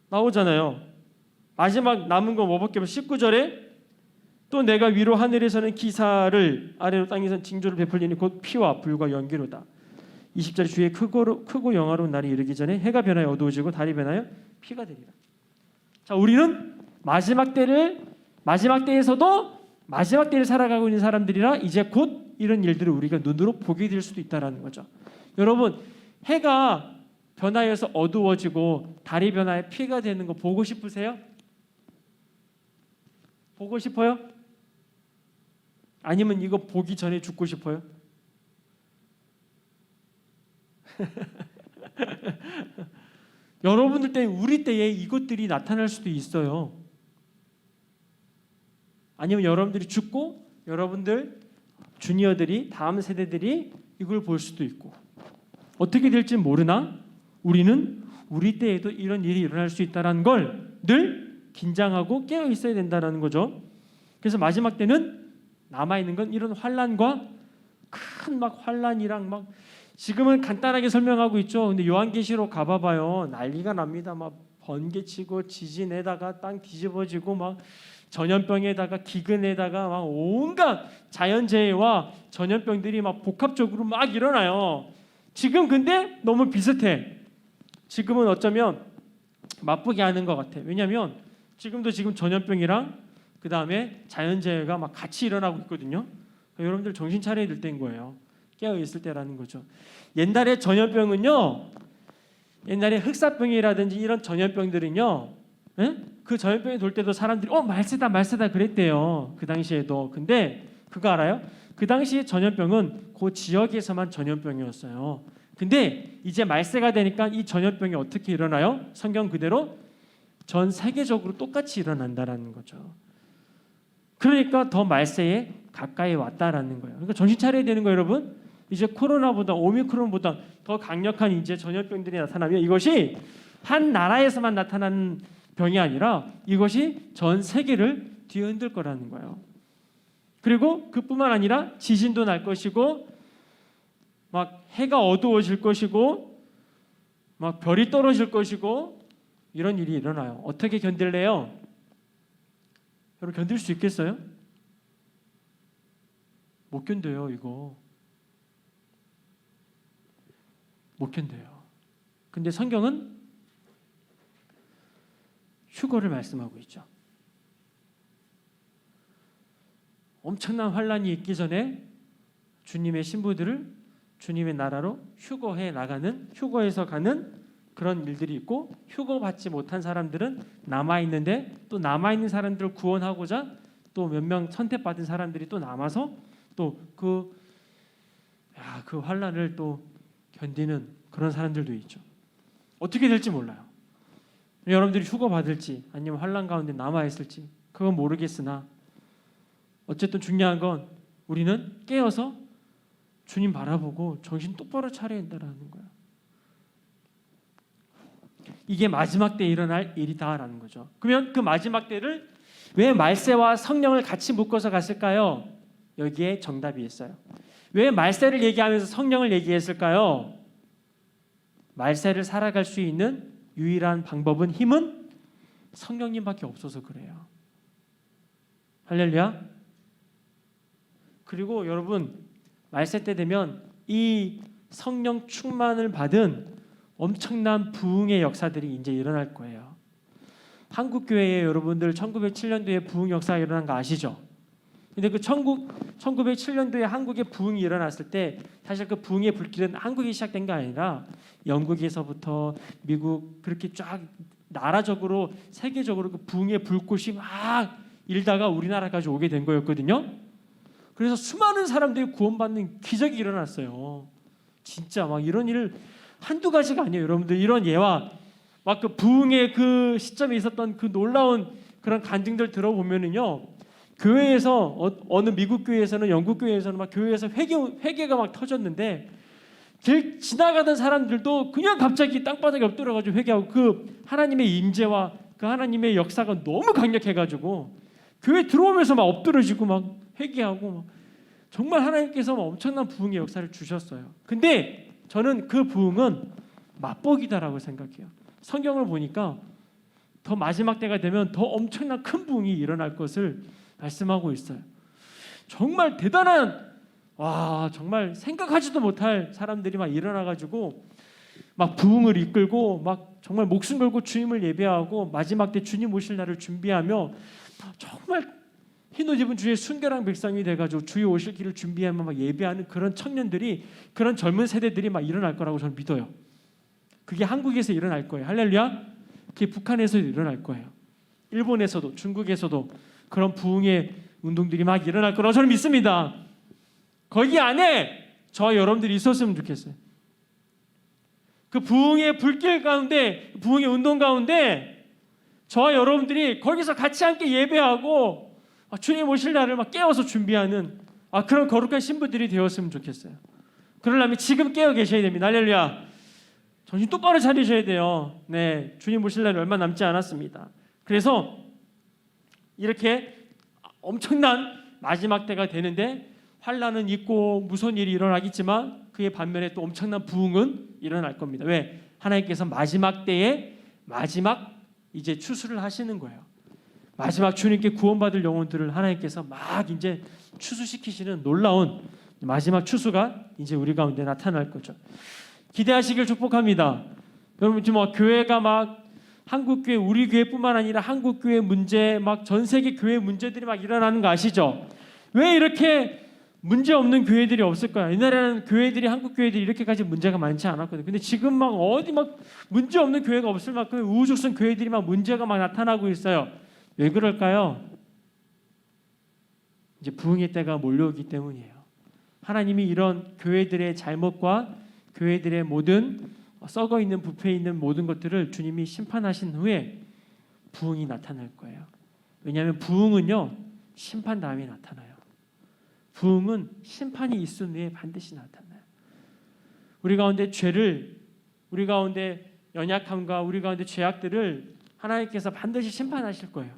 나오잖아요. 마지막 남은 건 뭐밖에 없어요? 19절에 또 내가 위로 하늘에서는 기사를 아래로 땅에서는 징조를 베풀리니 곧 피와 불과 연기로다. 20절에 주의 크고 영화로운 날이 이르기 전에 해가 변하여 어두워지고 달이 변하여 피가 되리라. 자, 우리는 마지막 때에서도 마지막 때를 살아가고 있는 사람들이라 이제 곧 이런 일들을 우리가 눈으로 보게 될 수도 있다라는 거죠. 여러분, 해가 변하여서 어두워지고 달이 변하여 피가 되는 거 보고 싶으세요? 보고 싶어요? 아니면 이거 보기 전에 죽고 싶어요? 여러분들 때 우리 때에 이것들이 나타날 수도 있어요. 아니면 여러분들이 죽고 여러분들 주니어들이 다음 세대들이 이걸 볼 수도 있고 어떻게 될지 모르나 우리는 우리 때에도 이런 일이 일어날 수 있다는 걸 늘 긴장하고 깨어 있어야 된다는 거죠. 그래서 마지막 때는 남아 있는 건 이런 환란과 큰 막 환란이랑 막 지금은 간단하게 설명하고 있죠. 근데 요한계시록 가봐봐요. 난리가 납니다. 막 번개치고 지진에다가 땅 뒤집어지고 막 전염병에다가 기근에다가 막 온갖 자연재해와 전염병들이 막 복합적으로 막 일어나요. 지금 근데 너무 비슷해. 지금은 어쩌면 맞붙게 하는 것 같아. 왜냐하면 지금 전염병이랑 그 다음에 자연재해가 막 같이 일어나고 있거든요. 그러니까 여러분들 정신 차려야 될 때인 거예요. 깨어 있을 때라는 거죠. 옛날에 전염병은요, 옛날에 흑사병이라든지 이런 전염병들은요, 그 전염병이 돌 때도 사람들이 말세다 그랬대요. 그 당시에도. 근데 그거 알아요? 그 당시에 전염병은 그 지역에서만 전염병이었어요. 근데 이제 말세가 되니까 이 전염병이 어떻게 일어나요? 성경 그대로 전 세계적으로 똑같이 일어난다라는 거죠. 그러니까 더 말세에 가까이 왔다라는 거예요. 그러니까 정신 차려야 되는 거예요, 여러분. 이제 코로나보다 오미크론보다 더 강력한 이제 전염병들이 나타나면 이것이 한 나라에서만 나타나는 병이 아니라 이것이 전 세계를 뒤흔들 거라는 거예요. 그리고 그뿐만 아니라 지진도 날 것이고 막 해가 어두워질 것이고 막 별이 떨어질 것이고 이런 일이 일어나요. 어떻게 견딜래요? 여러분 견딜 수 있겠어요? 못 견뎌요, 이거. 못 견뎌요. 근데 성경은 휴거를 말씀하고 있죠. 엄청난 환란이 있기 전에 주님의 신부들을 주님의 나라로 휴거해 나가는, 휴거해서 가는 그런 일들이 있고, 휴거받지 못한 사람들은 남아있는데 또 남아있는 사람들을 구원하고자 또 몇 명 선택받은 사람들이 또 남아서 또 그 환란을 또 견디는 그런 사람들도 있죠. 어떻게 될지 몰라요. 여러분들이 휴거 받을지 아니면 환란 가운데 남아 있을지 그건 모르겠으나 어쨌든 중요한 건 우리는 깨어서 주님 바라보고 정신 똑바로 차려야 된다는 거예요. 이게 마지막 때 일어날 일이다라는 거죠. 그러면 그 마지막 때를 왜 말세와 성령을 같이 묶어서 갔을까요? 여기에 정답이 있어요. 왜 말세를 얘기하면서 성령을 얘기했을까요? 말세를 살아갈 수 있는 유일한 방법은, 힘은 성령님밖에 없어서 그래요. 할렐루야. 그리고 여러분 말세 때 되면 이 성령 충만을 받은 엄청난 부흥의 역사들이 이제 일어날 거예요. 한국 교회에 여러분들 1907년도에 부흥 역사가 일어난 거 아시죠? 근데 그 1907년도에 한국에 부흥이 일어났을 때 사실 그 부흥의 불길은 한국이 시작된 게 아니라 영국에서부터 미국 그렇게 쫙 나라적으로 세계적으로 그 부흥의 불꽃이 막 일다가 우리나라까지 오게 된 거였거든요. 그래서 수많은 사람들이 구원받는 기적이 일어났어요. 진짜 막 이런 일을 한두 가지가 아니에요. 여러분들 이런 예와 막 그 부흥의 그 시점에 있었던 그 놀라운 그런 간증들 들어보면은요, 교회에서 어느 미국 교회에서는 영국 교회에서는 막 교회에서 회개가 막 터졌는데 길 지나가던 사람들도 그냥 갑자기 땅바닥에 엎드려가지고 회개하고 그 하나님의 임재와 그 하나님의 역사가 너무 강력해가지고 교회 들어오면서 막 엎드려지고 막 회개하고 막 정말 하나님께서 막 엄청난 부흥의 역사를 주셨어요. 근데 저는 그 부흥은 맛보기다라고 생각해요. 성경을 보니까 더 마지막 때가 되면 더 엄청난 큰 부흥이 일어날 것을 말씀하고 있어요. 정말 대단한 정말 생각하지도 못할 사람들이 막 일어나가지고 막 부흥을 이끌고 막 정말 목숨 걸고 주님을 예배하고 마지막 때 주님 오실 날을 준비하며 정말 흰옷 입은 주의 순결한 백성이 돼가지고 주의 오실 길을 준비하며 막 예배하는 그런 청년들이, 그런 젊은 세대들이 막 일어날 거라고 저는 믿어요. 그게 한국에서 일어날 거예요. 할렐루야. 그게 북한에서도 일어날 거예요. 일본에서도, 중국에서도 그런 부흥의 운동들이 막 일어날 거라고 저는 믿습니다. 거기 안에 저와 여러분들이 있었으면 좋겠어요. 그 부흥의 불길 가운데, 부흥의 운동 가운데 저와 여러분들이 거기서 같이 함께 예배하고 주님 오실 날을 막 깨워서 준비하는 그런 거룩한 신부들이 되었으면 좋겠어요. 그러려면 지금 깨어 계셔야 됩니다. 할렐루야. 정신 똑바로 차리셔야 돼요. 네, 주님 오실 날이 얼마 남지 않았습니다. 그래서 이렇게 엄청난 마지막 때가 되는데 환란은 있고 무서운 일이 일어나겠지만 그의 반면에 또 엄청난 부흥은 일어날 겁니다. 왜? 하나님께서 마지막 때에 마지막 이제 추수를 하시는 거예요. 마지막 주님께 구원받을 영혼들을 하나님께서 막 이제 추수시키시는 놀라운 마지막 추수가 이제 우리 가운데 나타날 거죠. 기대하시길 축복합니다. 여러분 지금 교회가 막 한국 교회, 우리 교회뿐만 아니라 한국 교회 문제, 막 전 세계 교회 문제들이 막 일어나는 거 아시죠? 왜 이렇게 문제 없는 교회들이 없을까요? 옛날에는 교회들이, 한국 교회들이 이렇게까지 문제가 많지 않았거든요. 근데 지금 막 어디 막 문제 없는 교회가 없을 만큼 우후죽순 교회들이 막 문제가 막 나타나고 있어요. 왜 그럴까요? 이제 부흥의 때가 몰려오기 때문이에요. 하나님이 이런 교회들의 잘못과 교회들의 모든 썩어 있는 부패 있는 모든 것들을 주님이 심판하신 후에 부흥이 나타날 거예요. 왜냐하면 부흥은요 심판 다음에 나타나요. 부흥은 심판이 있은 후에 반드시 나타나요. 우리 가운데 죄를, 우리 가운데 연약함과 우리 가운데 죄악들을 하나님께서 반드시 심판하실 거예요.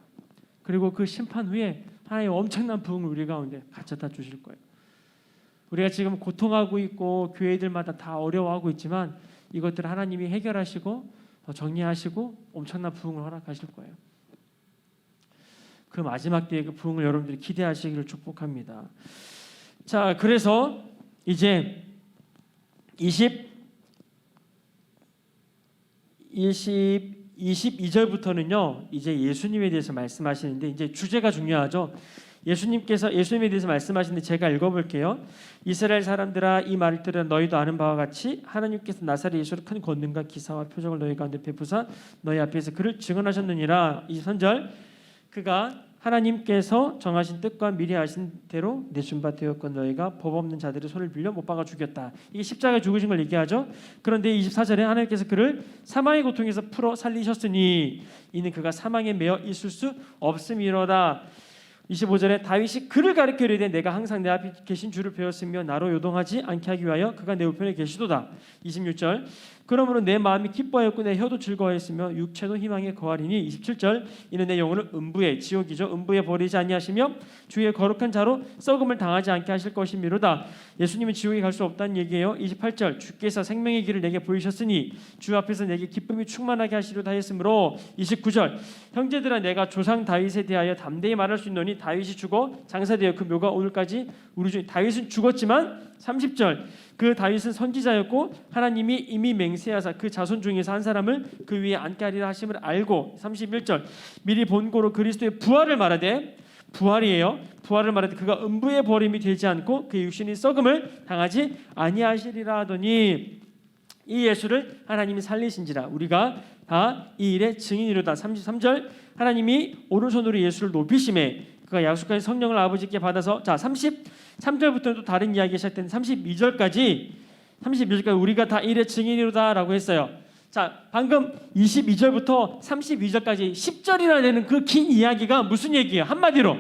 그리고 그 심판 후에 하나님의 엄청난 부흥을 우리 가운데 가져다 주실 거예요. 우리가 지금 고통하고 있고 교회들마다 다 어려워하고 있지만 이것들을 하나님이 해결하시고 정리하시고 엄청난 부흥을 허락하실 거예요. 그 마지막 때의 그 부흥을 여러분들이 기대하시기를 축복합니다. 자, 그래서 이제 22절부터는요 이제 예수님에 대해서 말씀하시는데, 이제 주제가 중요하죠. 예수님에 대해서 말씀하시는데 제가 읽어볼게요. 이스라엘 사람들아, 이 말을 들으라. 너희도 아는 바와 같이 하나님께서 나사렛 예수를 큰 권능과 기사와 표적을 너희 가운데 베푸사 너희 앞에서 그를 증언하셨느니라. 23절, 그가 하나님께서 정하신 뜻과 미리 아신 대로 내준 바 되었고 너희가 법 없는 자들의 손을 빌려 못 박아 죽였다. 이게 십자가에 죽으신 걸 얘기하죠. 그런데 24절에 하나님께서 그를 사망의 고통에서 풀어 살리셨으니 이는 그가 사망에 매여 있을 수 없음이로다. 25절에 다윗이 그를 가리켜 이르되 내가 항상 내 앞에 계신 주를 배웠으며 나로 요동하지 않게 하기 위하여 그가 내 우편에 계시도다. 26절, 그러므로 내 마음이 기뻐하였고 내 혀도 즐거워했으며 육체도 희망에 거하리니. 27절, 이는 내 영혼을 음부에, 지옥이죠, 음부에 버리지 아니하시며 주의 거룩한 자로 썩음을 당하지 않게 하실 것이미로다. 예수님은 지옥에 갈 수 없다는 얘기예요. 28절, 주께서 생명의 길을 내게 보이셨으니 주 앞에서 내게 기쁨이 충만하게 하시려다 했으므로. 29절, 형제들아 내가 조상 다윗에 대하여 담대히 말할 수 있노니 다윗이 죽어 장사되어 그 묘가 오늘까지 우리 중에. 다윗은 죽었지만 30절, 그 다윗은 선지자였고 하나님이 이미 맹세하사 그 자손 중에서 한 사람을 그 위에 앉게 하리라 하심을 알고. 31절, 미리 본고로 그리스도의 부활을 말하되, 부활이에요. 부활을 말하되 그가 음부에 버림이 되지 않고 그의 육신이 썩음을 당하지 아니하시리라 하더니 이 예수를 하나님이 살리신지라 우리가 다 이 일의 증인이로다. 33절, 하나님이 오른손으로 예수를 높이심에 그가 약속하신 성령을 아버지께 받아서. 자, 33절부터는 또 다른 이야기가 시작된 32절까지 우리가 다 일의 증인이로다라고 했어요. 자, 방금 22절부터 32절까지 10절이나 되는 그 긴 이야기가 무슨 얘기예요? 한마디로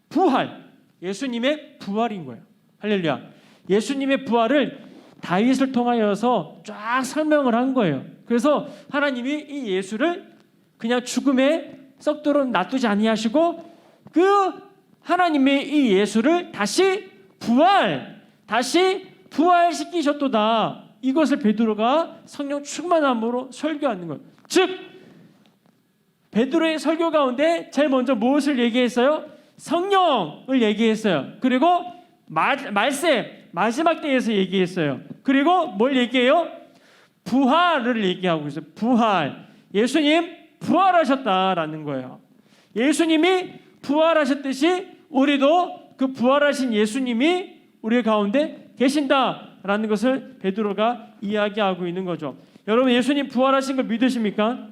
부활, 예수님의 부활인 거예요. 할렐루야. 예수님의 부활을 다윗을 통하여서 쫙 설명을 한 거예요. 그래서 하나님이 이 예수를 그냥 죽음에 썩도록 놔두지 아니하시고 그 하나님의 이 예수를 다시 부활시키셨도다. 이것을 베드로가 성령 충만함으로 설교하는 것. 즉 베드로의 설교 가운데 제일 먼저 무엇을 얘기했어요? 성령을 얘기했어요. 그리고 말세 마지막 때에서 얘기했어요. 그리고 뭘 얘기해요? 부활을 얘기하고 있어요. 부활. 예수님 부활하셨다라는 거예요. 예수님이 부활하셨듯이 우리도 그 부활하신 예수님이 우리 가운데 계신다라는 것을 베드로가 이야기하고 있는 거죠. 여러분, 예수님 부활하신 걸 믿으십니까?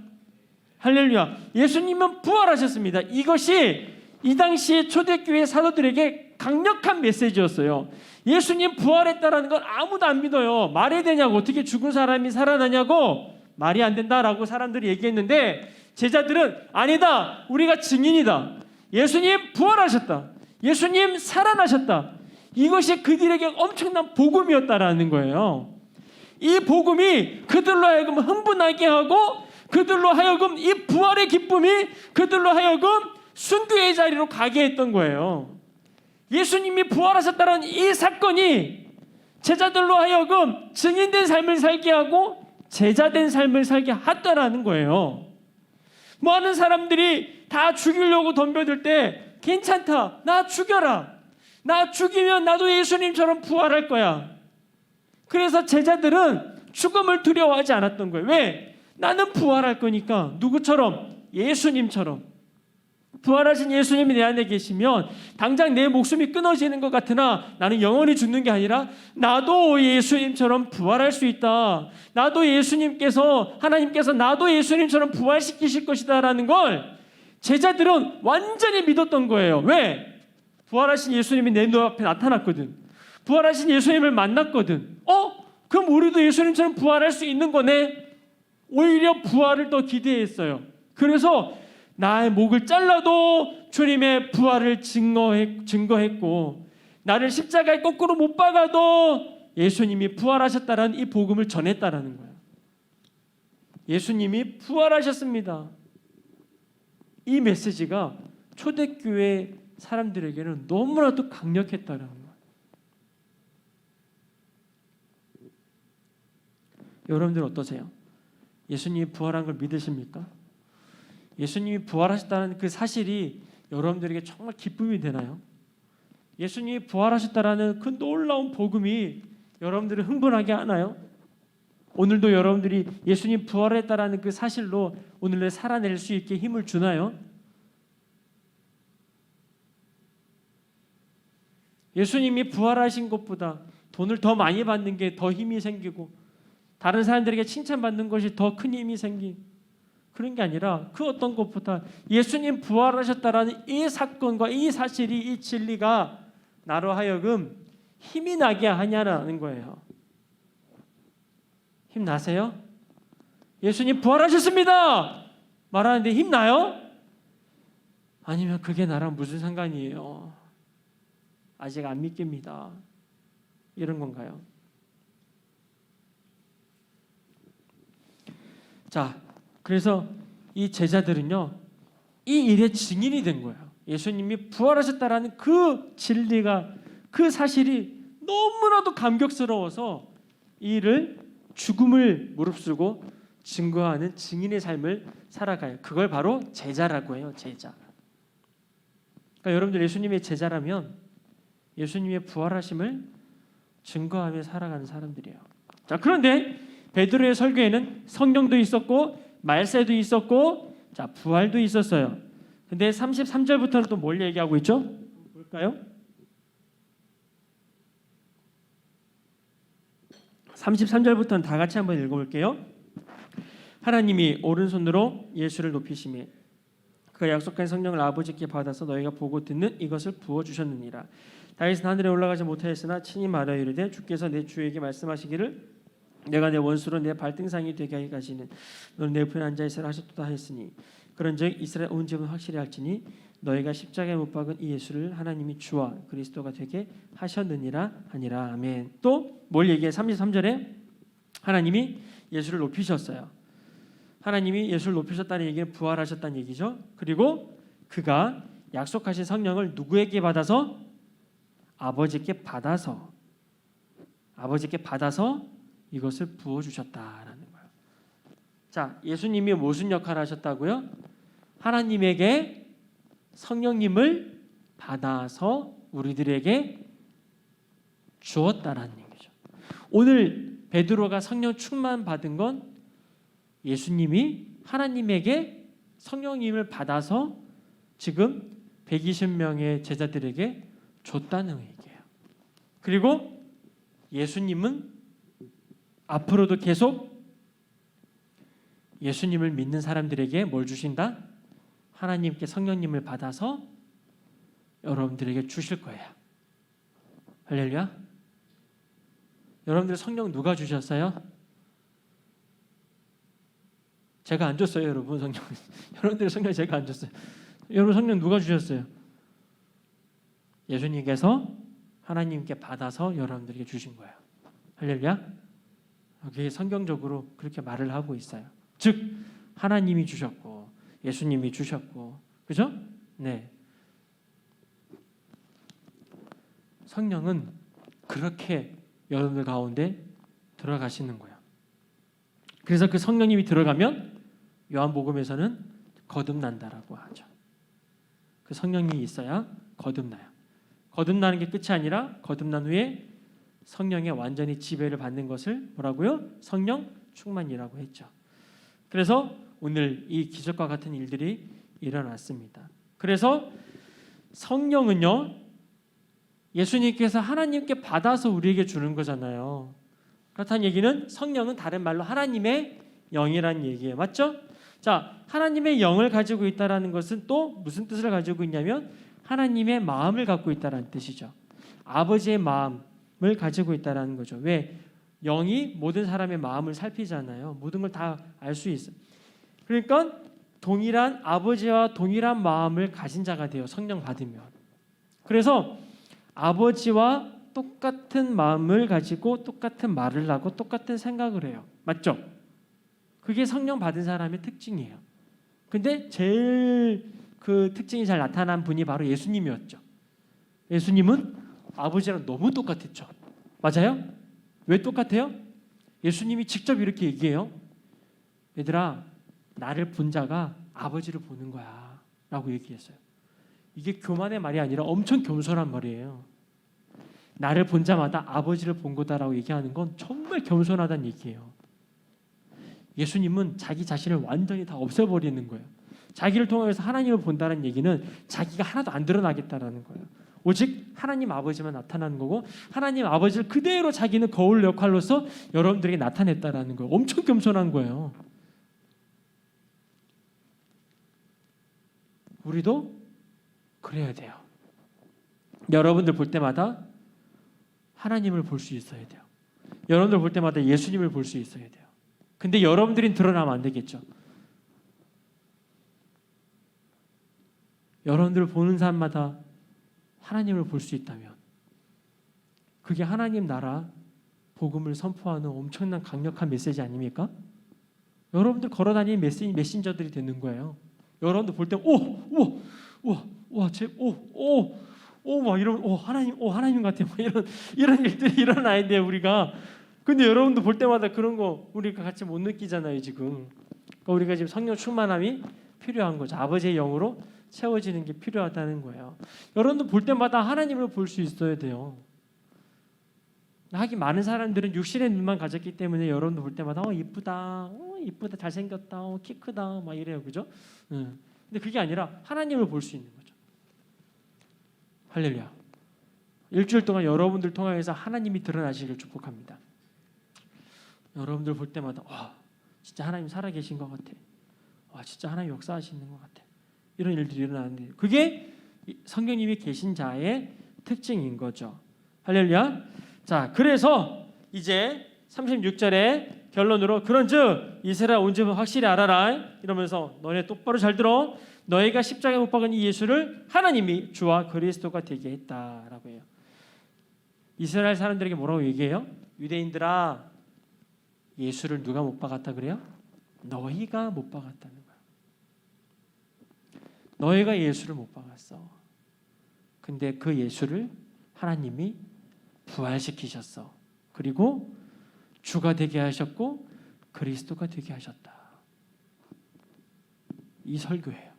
할렐루야. 예수님은 부활하셨습니다. 이것이 이 당시에 초대교회 사도들에게 강력한 메시지였어요. 예수님 부활했다라는 건 아무도 안 믿어요. 말이 되냐고, 어떻게 죽은 사람이 살아나냐고, 말이 안 된다라고 사람들이 얘기했는데 제자들은 아니다, 우리가 증인이다. 예수님 부활하셨다. 예수님 살아나셨다. 이것이 그들에게 엄청난 복음이었다라는 거예요. 이 복음이 그들로 하여금 흥분하게 하고 그들로 하여금 이 부활의 기쁨이 그들로 하여금 순교의 자리로 가게 했던 거예요. 예수님이 부활하셨다는 이 사건이 제자들로 하여금 증인된 삶을 살게 하고 제자된 삶을 살게 했다라는 거예요. 많은 사람들이 다 죽이려고 덤벼들 때 괜찮다, 나 죽여라, 나 죽이면 나도 예수님처럼 부활할 거야. 그래서 제자들은 죽음을 두려워하지 않았던 거예요. 왜? 나는 부활할 거니까. 누구처럼? 예수님처럼. 부활하신 예수님이 내 안에 계시면 당장 내 목숨이 끊어지는 것 같으나 나는 영원히 죽는 게 아니라 나도 예수님처럼 부활할 수 있다. 나도 하나님께서 나도 예수님처럼 부활시키실 것이다 라는 걸 제자들은 완전히 믿었던 거예요. 왜? 부활하신 예수님이 내 눈앞에 나타났거든. 부활하신 예수님을 만났거든. 그럼 우리도 예수님처럼 부활할 수 있는 거네. 오히려 부활을 더 기대했어요. 그래서 나의 목을 잘라도 주님의 부활을 증거했고, 나를 십자가에 거꾸로 못 박아도 예수님이 부활하셨다라는 이 복음을 전했다라는 거예요. 예수님이 부활하셨습니다. 이 메시지가 초대교회 사람들에게는 너무나도 강력했다라는 거예요. 여러분들 어떠세요? 예수님이 부활한 걸 믿으십니까? 예수님이 부활하셨다는 그 사실이 여러분들에게 정말 기쁨이 되나요? 예수님이 부활하셨다라는 그 놀라운 복음이 여러분들을 흥분하게 하나요? 오늘도 여러분들이 예수님 부활했다라는 그 사실로 오늘을 살아낼 수 있게 힘을 주나요? 예수님이 부활하신 것보다 돈을 더 많이 받는 게 더 힘이 생기고, 다른 사람들에게 칭찬받는 것이 더 큰 힘이 생긴, 그런 게 아니라 그 어떤 것보다 예수님 부활하셨다라는 이 사건과 이 사실이, 이 진리가 나로 하여금 힘이 나게 하냐라는 거예요. 힘나세요? 예수님 부활하셨습니다! 말하는데 힘나요? 아니면 그게 나랑 무슨 상관이에요? 아직 안 믿깁니다. 이런 건가요? 자, 그래서 이 제자들은요, 이 일의 증인이 된 거예요. 예수님이 부활하셨다라는 그 진리가, 그 사실이 너무나도 감격스러워서 이 일을, 죽음을 무릅쓰고 증거하는 증인의 삶을 살아가요. 그걸 바로 제자라고 해요. 제자. 그러니까 여러분들 예수님의 제자라면 예수님의 부활하심을 증거하며 살아가는 사람들이에요. 자, 그런데 베드로의 설교에는 성령도 있었고 말세도 있었고, 자, 부활도 있었어요. 근데 33절부터는 또 뭘 얘기하고 있죠? 볼까요? 33절부터는 다 같이 한번 읽어볼게요. 하나님이 오른손으로 예수를 높이시매 그가 약속한 성령을 아버지께 받아서 너희가 보고 듣는 이것을 부어주셨느니라. 다윗은 하늘에 올라가지 못하였으나 친히 말하여 이르되 주께서 내 주에게 말씀하시기를 내가 내 원수로 내 발등상이 되게 하시는 너는 내 옆에 앉아있으라 하셨도다 했으니 그런즉 이스라엘 온 집은 확실히 할지니 너희가 십자가에 못 박은 이 예수를 하나님이 주와 그리스도가 되게 하셨느니라 하니라. 아멘. 또 뭘 얘기해? 33절에 하나님이 예수를 높이셨어요. 하나님이 예수를 높이셨다는 얘기는 부활하셨다는 얘기죠. 그리고 그가 약속하신 성령을 누구에게 받아서? 아버지께 받아서 이것을 부어주셨다라는 거예요. 자, 예수님이 무슨 역할을 하셨다고요? 하나님에게 성령님을 받아서 우리들에게 주었다라는 얘기죠. 오늘 베드로가 성령 충만 받은 건 예수님이 하나님에게 성령님을 받아서 지금 120명의 제자들에게 줬다는 얘기예요. 그리고 예수님은 앞으로도 계속 예수님을 믿는 사람들에게 뭘 주신다? 하나님께 성령님을 받아서 여러분들에게 주실 거예요. 할렐루야. 여러분들 성령 누가 주셨어요? 제가 안 줬어요, 여러분. 성령. 여러분들 성령 제가 안 줬어요. 여러분 성령 누가 주셨어요? 예수님께서 하나님께 받아서 여러분들에게 주신 거예요. 할렐루야. 여기 성경적으로 그렇게 말을 하고 있어요. 즉 하나님이 주셨고 예수님이 주셨고, 그죠? 네. 성령은 그렇게 여러분들 가운데 들어가시는 거예요. 그래서 그 성령님이 들어가면 요한복음에서는 거듭난다라고 하죠. 그 성령님이 있어야 거듭나요. 거듭나는 게 끝이 아니라 거듭난 후에 성령의 완전히 지배를 받는 것을 뭐라고요? 성령 충만이라고 했죠. 그래서 오늘 이 기적과 같은 일들이 일어났습니다. 그래서 성령은요, 예수님께서 하나님께 받아서 우리에게 주는 거잖아요. 그렇다는 얘기는 성령은 다른 말로 하나님의 영이라는 얘기예요. 맞죠? 자, 하나님의 영을 가지고 있다는 것은 또 무슨 뜻을 가지고 있냐면 하나님의 마음을 갖고 있다는 뜻이죠. 아버지의 마음을 가지고 있다는 거죠. 왜? 영이 모든 사람의 마음을 살피잖아요. 모든 걸 다 알 수 있어요. 그러니까 동일한 아버지와 동일한 마음을 가진 자가 돼요. 성령 받으면. 그래서 아버지와 똑같은 마음을 가지고 똑같은 말을 하고 똑같은 생각을 해요. 맞죠? 그게 성령 받은 사람의 특징이에요. 근데 제일 그 특징이 잘 나타난 분이 바로 예수님이었죠. 예수님은 아버지랑 너무 똑같았죠. 맞아요? 왜 똑같아요? 예수님이 직접 이렇게 얘기해요. 얘들아, 나를 본 자가 아버지를 보는 거야 라고 얘기했어요. 이게 교만의 말이 아니라 엄청 겸손한 말이에요. 나를 본 자마다 아버지를 본 거다라고 얘기하는 건 정말 겸손하다는 얘기예요. 예수님은 자기 자신을 완전히 다 없애버리는 거예요. 자기를 통해서 하나님을 본다는 얘기는 자기가 하나도 안 드러나겠다라는 거예요. 오직 하나님 아버지만 나타나는 거고 하나님 아버지를 그대로 자기는 거울 역할로서 여러분들에게 나타냈다라는 거예요. 엄청 겸손한 거예요. 우리도 그래야 돼요. 여러분들 볼 때마다 하나님을 볼 수 있어야 돼요. 여러분들 볼 때마다 예수님을 볼 수 있어야 돼요. 근데 여러분들이 드러나면 안 되겠죠. 여러분들 보는 사람마다 하나님을 볼 수 있다면 그게 하나님 나라 복음을 선포하는 엄청난 강력한 메시지 아닙니까? 여러분들 걸어다니는 메신저들이 되는 거예요. 여러분들 볼 때 막 이런 하나님 같아 막 이런 일들이 일어나야 돼요 우리가. 근데 여러분들 볼 때마다 그런 거 우리가 같이 못 느끼잖아요 지금. 그러니까 우리가 지금 성령 충만함이 필요한 거죠. 아버지의 영으로 채워지는 게 필요하다는 거예요. 여러분들 볼 때마다 하나님을 볼 수 있어야 돼요. 하긴 많은 사람들은 육신의 눈만 가졌기 때문에 여러분들 볼 때마다 이쁘다, 이쁘다, 잘생겼다, 키 크다 막 이래요, 그죠? 근데 그게 아니라 하나님을 볼 수 있는 거죠. 할렐루야. 일주일 동안 여러분들 통해서 하나님이 드러나시길 축복합니다. 여러분들 볼 때마다 와, 진짜 하나님 살아계신 것 같아. 와, 진짜 하나님 역사하시는 것 같아. 이런 일들이 일어나는데 그게 성령님이 계신 자의 특징인 거죠. 할렐루야. 자, 그래서 이제 36절에 결론으로 그런즉 이스라엘 온 집은 확실히 알아라 이러면서 너네 똑바로 잘 들어. 너희가 십자가에 못 박은 이 예수를 하나님이 주와 그리스도가 되게 했다라고 해요. 이스라엘 사람들에게 뭐라고 얘기해요? 유대인들아, 예수를 누가 못 박았다 그래요? 너희가 못 박았다는 거야. 너희가 예수를 못 박았어. 근데 그 예수를 하나님이 부활시키셨어. 그리고 주가 되게 하셨고 그리스도가 되게 하셨다. 이 설교예요.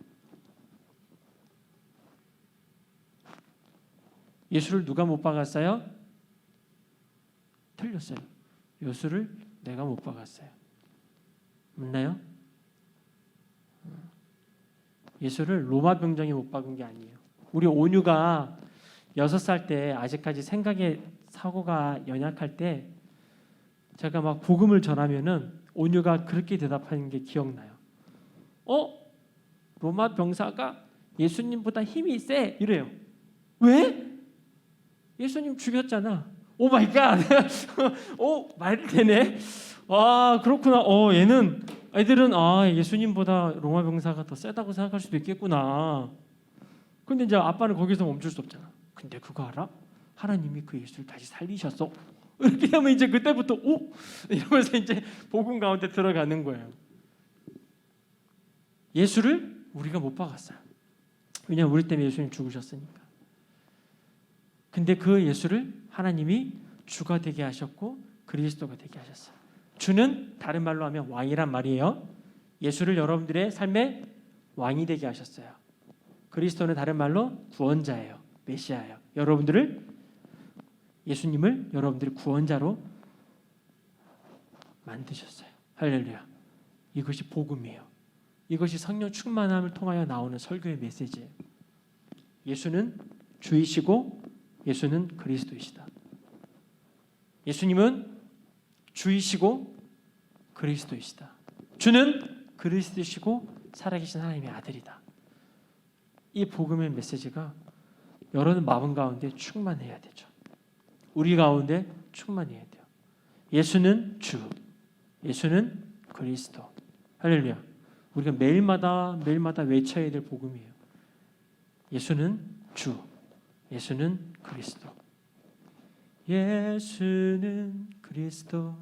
예수를 누가 못 박았어요? 틀렸어요. 예수를 내가 못 박았어요. 맞나요? 예수를 로마 병정이 못 박은 게 아니에요. 우리 온유가 6살 때 아직까지 생각의 사고가 연약할 때 제가 막 복음을 전하면은 온유가 그렇게 대답하는 게 기억나요. 로마 병사가 예수님보다 힘이 세 이래요. 왜? 예수님 죽였잖아. 오 마이 갓. 말이 되네. 아, 그렇구나. 애들은 예수님보다 로마 병사가 더 세다고 생각할 수도 있겠구나. 근데 이제 아빠는 거기서 멈출 수 없잖아. 근데 그거 알아? 하나님이 그 예수를 다시 살리셨어. 이렇게 하면 이제 그때부터 이러면서 이제 복음 가운데 들어가는 거예요. 예수를 우리가 못 박았어요. 왜냐하면 우리 때문에 예수님 죽으셨으니까. 근데 그 예수를 하나님이 주가 되게 하셨고 그리스도가 되게 하셨어요. 주는 다른 말로 하면 왕이란 말이에요. 예수를 여러분들의 삶의 왕이 되게 하셨어요. 그리스도는 다른 말로 구원자예요. 메시아예요. 예수님을 여러분들의 구원자로 만드셨어요. 할렐루야. 이것이 복음이에요. 이것이 성령 충만함을 통하여 나오는 설교의 메시지예요. 예수는 주이시고 예수는 그리스도이시다. 예수님은 주이시고 그리스도이시다. 주는 그리스도이시고 살아계신 하나님의 아들이다. 이 복음의 메시지가 여러분 마음 가운데 충만해야 되죠. 우리 가운데 충만해야 돼요. 예수는 주, 예수는 그리스도. 할렐루야. 우리가 매일마다 외쳐야 될 복음이에요. 예수는 주, 예수는 그리스도. 예수는 그리스도,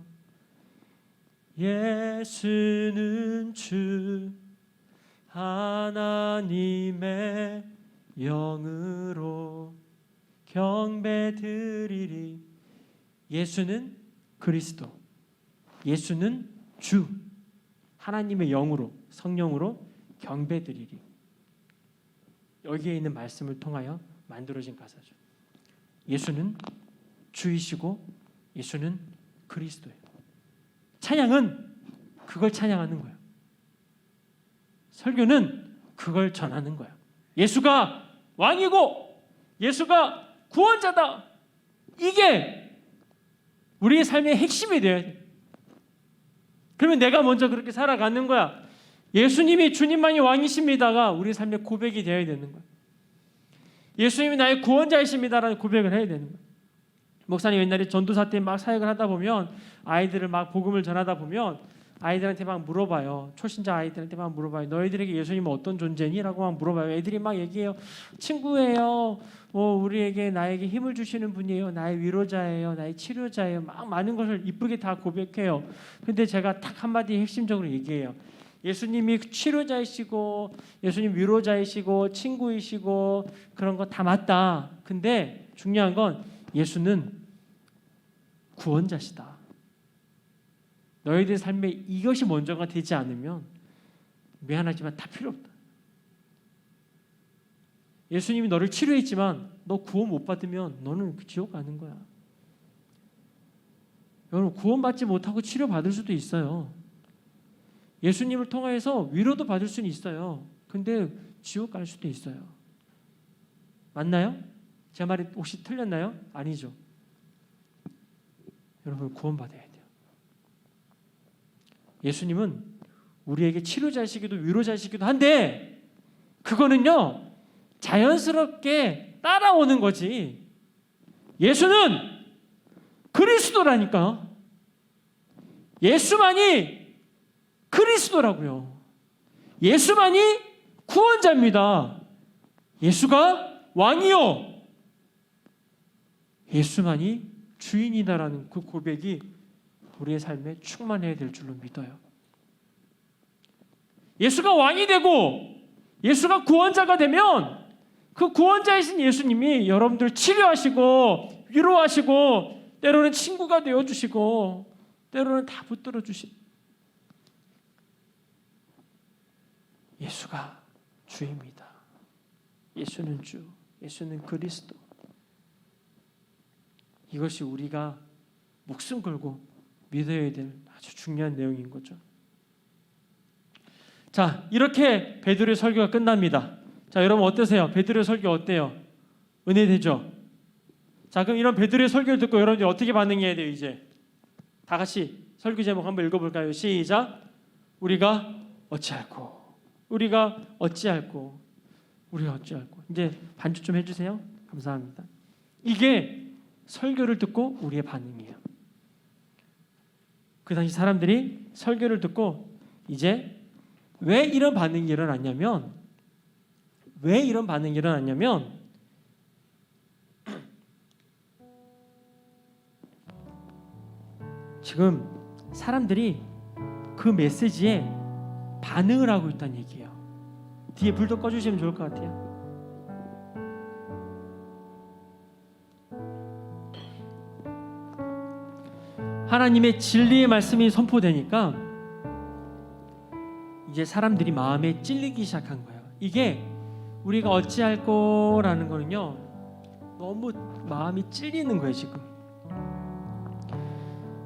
예수는 주, 하나님의 영으로 경배드리리. 예수는 그리스도, 예수는 주, 하나님의 영으로, 성령으로 경배드리리. 여기에 있는 말씀을 통하여 만들어진 가사죠. 예수는 주이시고 예수는 그리스도예요. 찬양은 그걸 찬양하는 거예요. 설교는 그걸 전하는 거예요. 예수가 왕이고 예수가 구원자다. 이게 우리의 삶의 핵심이 되어야 돼요. 그러면 내가 먼저 그렇게 살아가는 거야. 예수님이 주님만이 왕이십니다가 우리 삶의 고백이 되어야 되는 거야. 예수님이 나의 구원자이십니다라는 고백을 해야 되는 거야. 목사님 옛날에 전도사 때 막 사역을 하다 보면 아이들을 막 복음을 전하다 보면 아이들한테 막 물어봐요. 초신자 아이들한테 막 물어봐요. 너희들에게 예수님은 어떤 존재니? 라고 막 물어봐요. 애들이 막 얘기해요. 친구예요. 우리에게 나에게 힘을 주시는 분이에요. 나의 위로자예요. 나의 치료자예요. 막 많은 것을 이쁘게 다 고백해요. 근데 제가 딱 한마디 핵심적으로 얘기해요. 예수님이 치료자이시고 예수님 위로자이시고 친구이시고 그런 거 다 맞다. 근데 중요한 건 예수는 구원자시다. 너희들 삶에 이것이 먼저가 되지 않으면 미안하지만 다 필요 없다. 예수님이 너를 치료했지만 너 구원 못 받으면 너는 지옥 가는 거야. 여러분 구원받지 못하고 치료받을 수도 있어요. 예수님을 통해서 위로도 받을 수는 있어요. 근데 지옥 갈 수도 있어요. 맞나요? 제 말이 혹시 틀렸나요? 아니죠. 여러분 구원받아야 돼요. 예수님은 우리에게 치료자이시기도 위로자이시기도 한데 그거는요 자연스럽게 따라오는 거지. 예수는 그리스도라니까. 예수만이 그리스도라고요. 예수만이 구원자입니다. 예수가 왕이요 예수만이 주인이다라는 그 고백이 우리의 삶에 충만해야 될 줄로 믿어요. 예수가 왕이 되고 예수가 구원자가 되면 그 구원자이신 예수님이 여러분들 치료하시고 위로하시고 때로는 친구가 되어주시고 때로는 다 붙들어 주시고 예수가 주입니다. 예수는 주, 예수는 그리스도. 이것이 우리가 목숨 걸고 믿어야 될 아주 중요한 내용인 거죠. 자, 이렇게 베드로의 설교가 끝납니다. 자, 여러분 어떠세요? 베드로의 설교 어때요? 은혜되죠? 자, 그럼 이런 베드로의 설교를 듣고 여러분들이 어떻게 반응해야 돼요? 이제 다 같이 설교 제목 한번 읽어볼까요? 시작. 우리가 어찌할꼬 이제 반주 좀 해주세요. 감사합니다. 이게 설교를 듣고 우리의 반응이에요. 그 당시 사람들이 설교를 듣고 이제 왜 이런 반응이 일어났냐면 지금 사람들이 그 메시지에 반응을 하고 있다는 얘기예요. 뒤에 불도 꺼주시면 좋을 것 같아요. 하나님의 진리의 말씀이 선포되니까 이제 사람들이 마음에 찔리기 시작한 거예요. 이게 우리가 어찌할꼬라는 거는요 너무 마음이 찔리는 거예요. 지금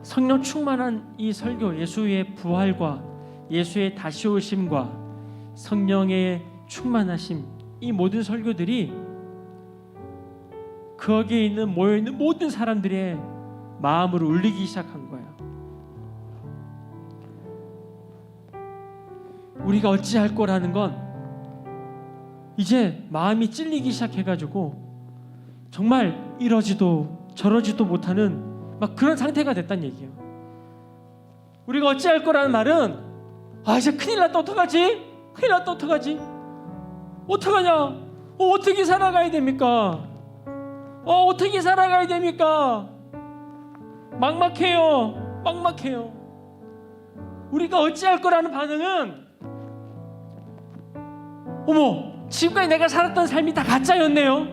성령 충만한 이 설교, 예수의 부활과 예수의 다시 오심과 성령의 충만하심, 이 모든 설교들이 거기에 있는 모여있는 모든 사람들의 마음을 울리기 시작한 거예요. 우리가 어찌할 거라는 건 이제 마음이 찔리기 시작해가지고 정말 이러지도 저러지도 못하는 막 그런 상태가 됐단 얘기예요. 우리가 어찌할 거라는 말은 이제 큰일 났다 어떡하지? 큰일 났다 어떡하지? 어떡하냐? 어떻게 살아가야 됩니까? 어떻게 살아가야 됩니까? 막막해요. 막막해요. 우리가 어찌할 거라는 반응은 어머, 지금까지 내가 살았던 삶이 다 가짜였네요.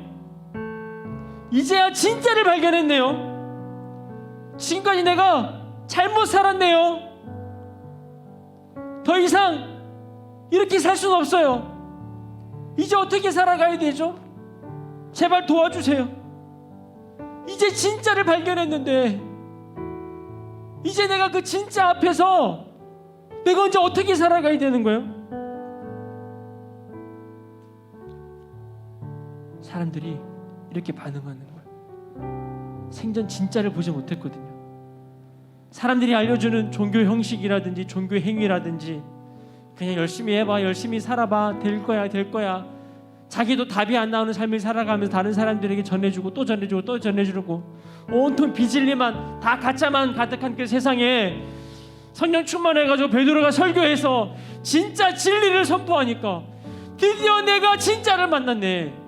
이제야 진짜를 발견했네요. 지금까지 내가 잘못 살았네요. 더 이상 이렇게 살 수는 없어요. 이제 어떻게 살아가야 되죠? 제발 도와주세요. 이제 진짜를 발견했는데 이제 내가 그 진짜 앞에서 내가 언제 어떻게 살아가야 되는 거예요? 사람들이 이렇게 반응하는 거예요. 생전 진짜를 보지 못했거든요. 사람들이 알려주는 종교 형식이라든지 종교 행위라든지 그냥 열심히 해봐, 열심히 살아봐, 될 거야, 될 거야. 자기도 답이 안 나오는 삶을 살아가면서 다른 사람들에게 전해주고 또 전해주고 또 전해주고 온통 비진리만 다 가짜만 가득한 그 세상에 성령 충만해가지고 베드로가 설교해서 진짜 진리를 선포하니까 드디어 내가 진짜를 만났네.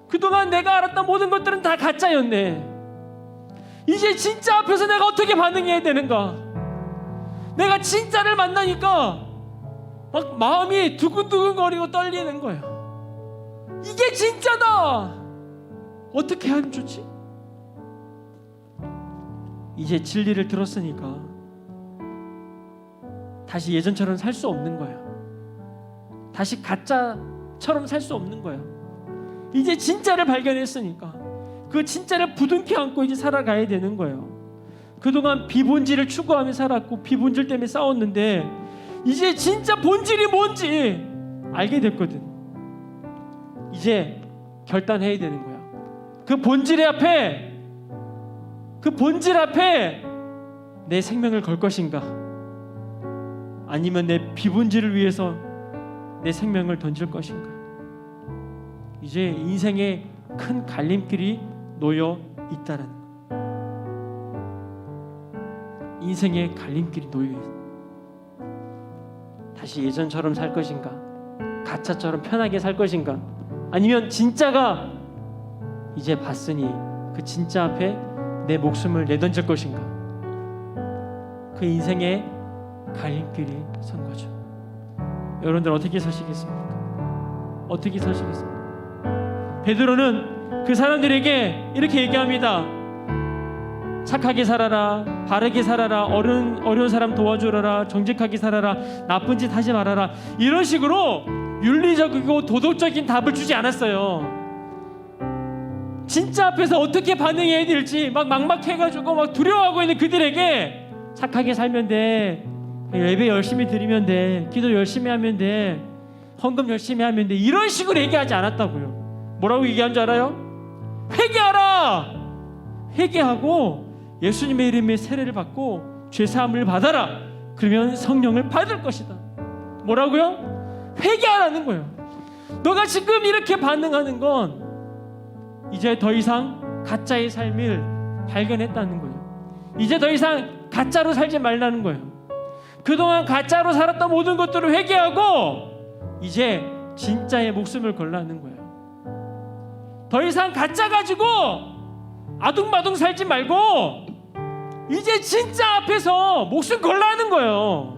그동안 내가 알았던 모든 것들은 다 가짜였네. 이제 진짜 앞에서 내가 어떻게 반응해야 되는가? 내가 진짜를 만나니까 막 마음이 두근두근거리고 떨리는 거예요. 이게 진짜다. 어떻게 하면 좋지? 이제 진리를 들었으니까 다시 예전처럼 살 수 없는 거예요. 다시 가짜처럼 살 수 없는 거예요. 이제 진짜를 발견했으니까 그 진짜를 부둥켜 안고 이제 살아가야 되는 거예요. 그동안 비본질을 추구하며 살았고 비본질 때문에 싸웠는데 이제 진짜 본질이 뭔지 알게 됐거든. 이제 결단해야 되는 거야. 그 본질 앞에 내 생명을 걸 것인가, 아니면 내 비본질을 위해서 내 생명을 던질 것인가. 이제 인생의 큰 갈림길이 놓여 있다는 거. 인생의 갈림길이 놓여 있다. 다시 예전처럼 살 것인가, 가짜처럼 편하게 살 것인가, 아니면 진짜가 이제 봤으니 그 진짜 앞에 내 목숨을 내던질 것인가. 그 인생의 갈림길이 선 거죠. 여러분들 어떻게 서시겠습니까? 어떻게 서시겠습니까? 베드로는 그 사람들에게 이렇게 얘기합니다. 착하게 살아라, 바르게 살아라, 어려운 사람 도와주라, 정직하게 살아라, 나쁜 짓 하지 말아라. 이런 식으로 윤리적이고 도덕적인 답을 주지 않았어요. 진짜 앞에서 어떻게 반응해야 될지 막 막막해가지고 막 두려워하고 있는 그들에게 착하게 살면 돼, 예배 열심히 드리면 돼, 기도 열심히 하면 돼, 헌금 열심히 하면 돼, 이런 식으로 얘기하지 않았다고요. 뭐라고 얘기한 줄 알아요? 회개하라! 회개하고 예수님의 이름에 세례를 받고 죄사함을 받아라. 그러면 성령을 받을 것이다. 뭐라고요? 회개하라는 거예요. 너가 지금 이렇게 반응하는 건 이제 더 이상 가짜의 삶을 발견했다는 거예요. 이제 더 이상 가짜로 살지 말라는 거예요. 그동안 가짜로 살았던 모든 것들을 회개하고 이제 진짜의 목숨을 걸라는 거예요. 더 이상 가짜 가지고 아둥바둥 살지 말고 이제 진짜 앞에서 목숨 걸라는 거예요.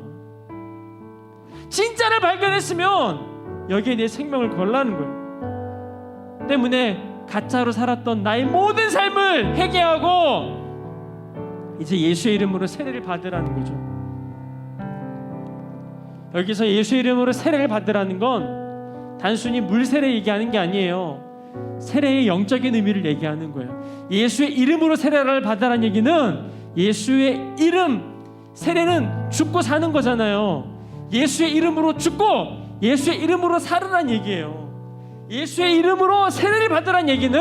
진짜를 발견했으면 여기에 내 생명을 걸라는 거예요. 때문에 가짜로 살았던 나의 모든 삶을 회개하고 이제 예수의 이름으로 세례를 받으라는 거죠. 여기서 예수의 이름으로 세례를 받으라는 건 단순히 물 세례 얘기하는 게 아니에요. 세례의 영적인 의미를 얘기하는 거예요. 예수의 이름으로 세례를 받으라는 얘기는 예수의 이름, 세례는 죽고 사는 거잖아요. 예수의 이름으로 죽고 예수의 이름으로 살으란 얘기예요. 예수의 이름으로 세례를 받으란 얘기는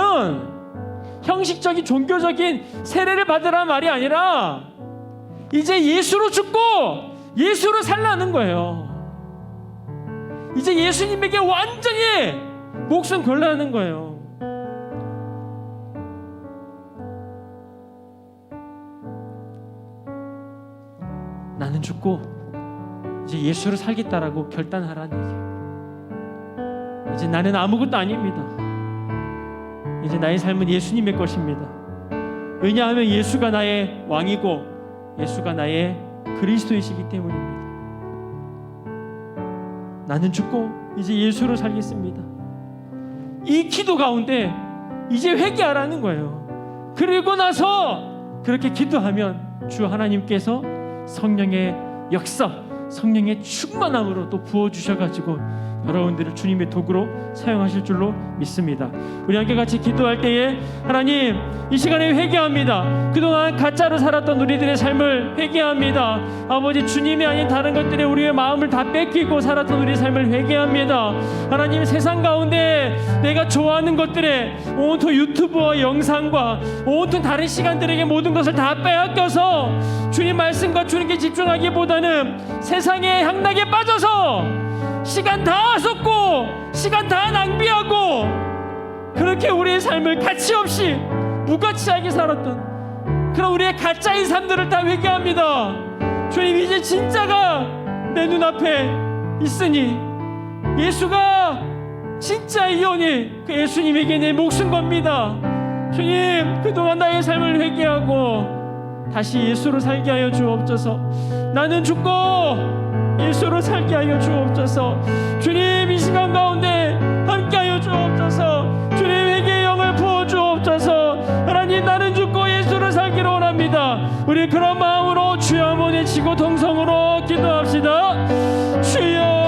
형식적인 종교적인 세례를 받으라는 말이 아니라 이제 예수로 죽고 예수로 살라는 거예요. 이제 예수님에게 완전히 목숨 걸라는 거예요. 나는 죽고 이제 예수로 살겠다라고 결단하라는 얘기예요. 이제 나는 아무것도 아닙니다. 이제 나의 삶은 예수님의 것입니다. 왜냐하면 예수가 나의 왕이고 예수가 나의 그리스도이시기 때문입니다. 나는 죽고 이제 예수로 살겠습니다. 이 기도 가운데 이제 회개하라는 거예요. 그리고 나서 그렇게 기도하면 주 하나님께서 성령의 역사, 성령의 충만함으로 또 부어주셔가지고 여러분들을 주님의 도구로 사용하실 줄로 믿습니다. 우리 함께 같이 기도할 때에 하나님, 이 시간에 회개합니다. 그동안 가짜로 살았던 우리들의 삶을 회개합니다. 아버지, 주님이 아닌 다른 것들에 우리의 마음을 다 뺏기고 살았던 우리의 삶을 회개합니다. 하나님, 세상 가운데 내가 좋아하는 것들에 온통 유튜브와 영상과 온통 다른 시간들에게 모든 것을 다 빼앗겨서 주님 말씀과 주님께 집중하기보다는 세상의 향락에 빠져서 시간 다 쏟고 시간 다 낭비하고 그렇게 우리의 삶을 가치 없이 무가치하게 살았던 그런 우리의 가짜인 삶들을 다 회개합니다. 주님, 이제 진짜가 내 눈앞에 있으니 예수가 진짜 이오니 그 예수님에게 내 목숨 겁니다. 주님, 그동안 나의 삶을 회개하고 다시 예수로 살게 하여 주옵소서. 나는 죽고 예수로 살게 하여 주옵소서. 주님, 이 시간 가운데 함께 하여 주옵소서. 주님, 회개의 영을 부어 주옵소서. 하나님, 나는 죽고 예수로 살기를 원합니다. 우리 그런 마음으로 주여 한번 외치고 동성으로 기도합시다. 주여,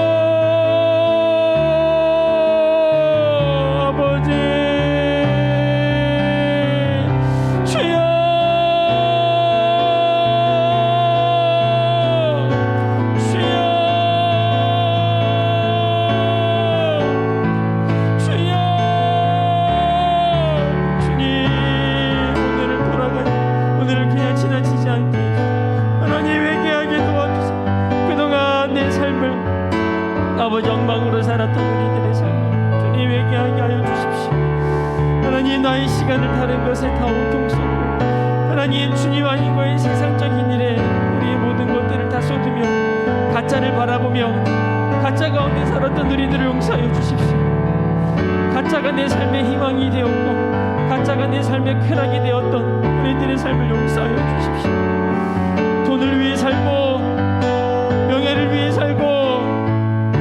영광으로 살았던 우리들의 삶을 주님 회개하게 하여 주십시오. 하나님, 나의 시간을 다른 것에 다 온통 쏟고 하나님, 주님 아닌 거에 세상적인 일에 우리의 모든 것들을 다 쏟으며 가짜를 바라보며 가짜 가운데 살았던 우리들을 용서하여 주십시오. 가짜가 내 삶의 희망이 되었고 가짜가 내 삶의 쾌락이 되었던 우리들의 삶을 용서하여 주십시오. 돈을 위해 살고 명예를 위해 살고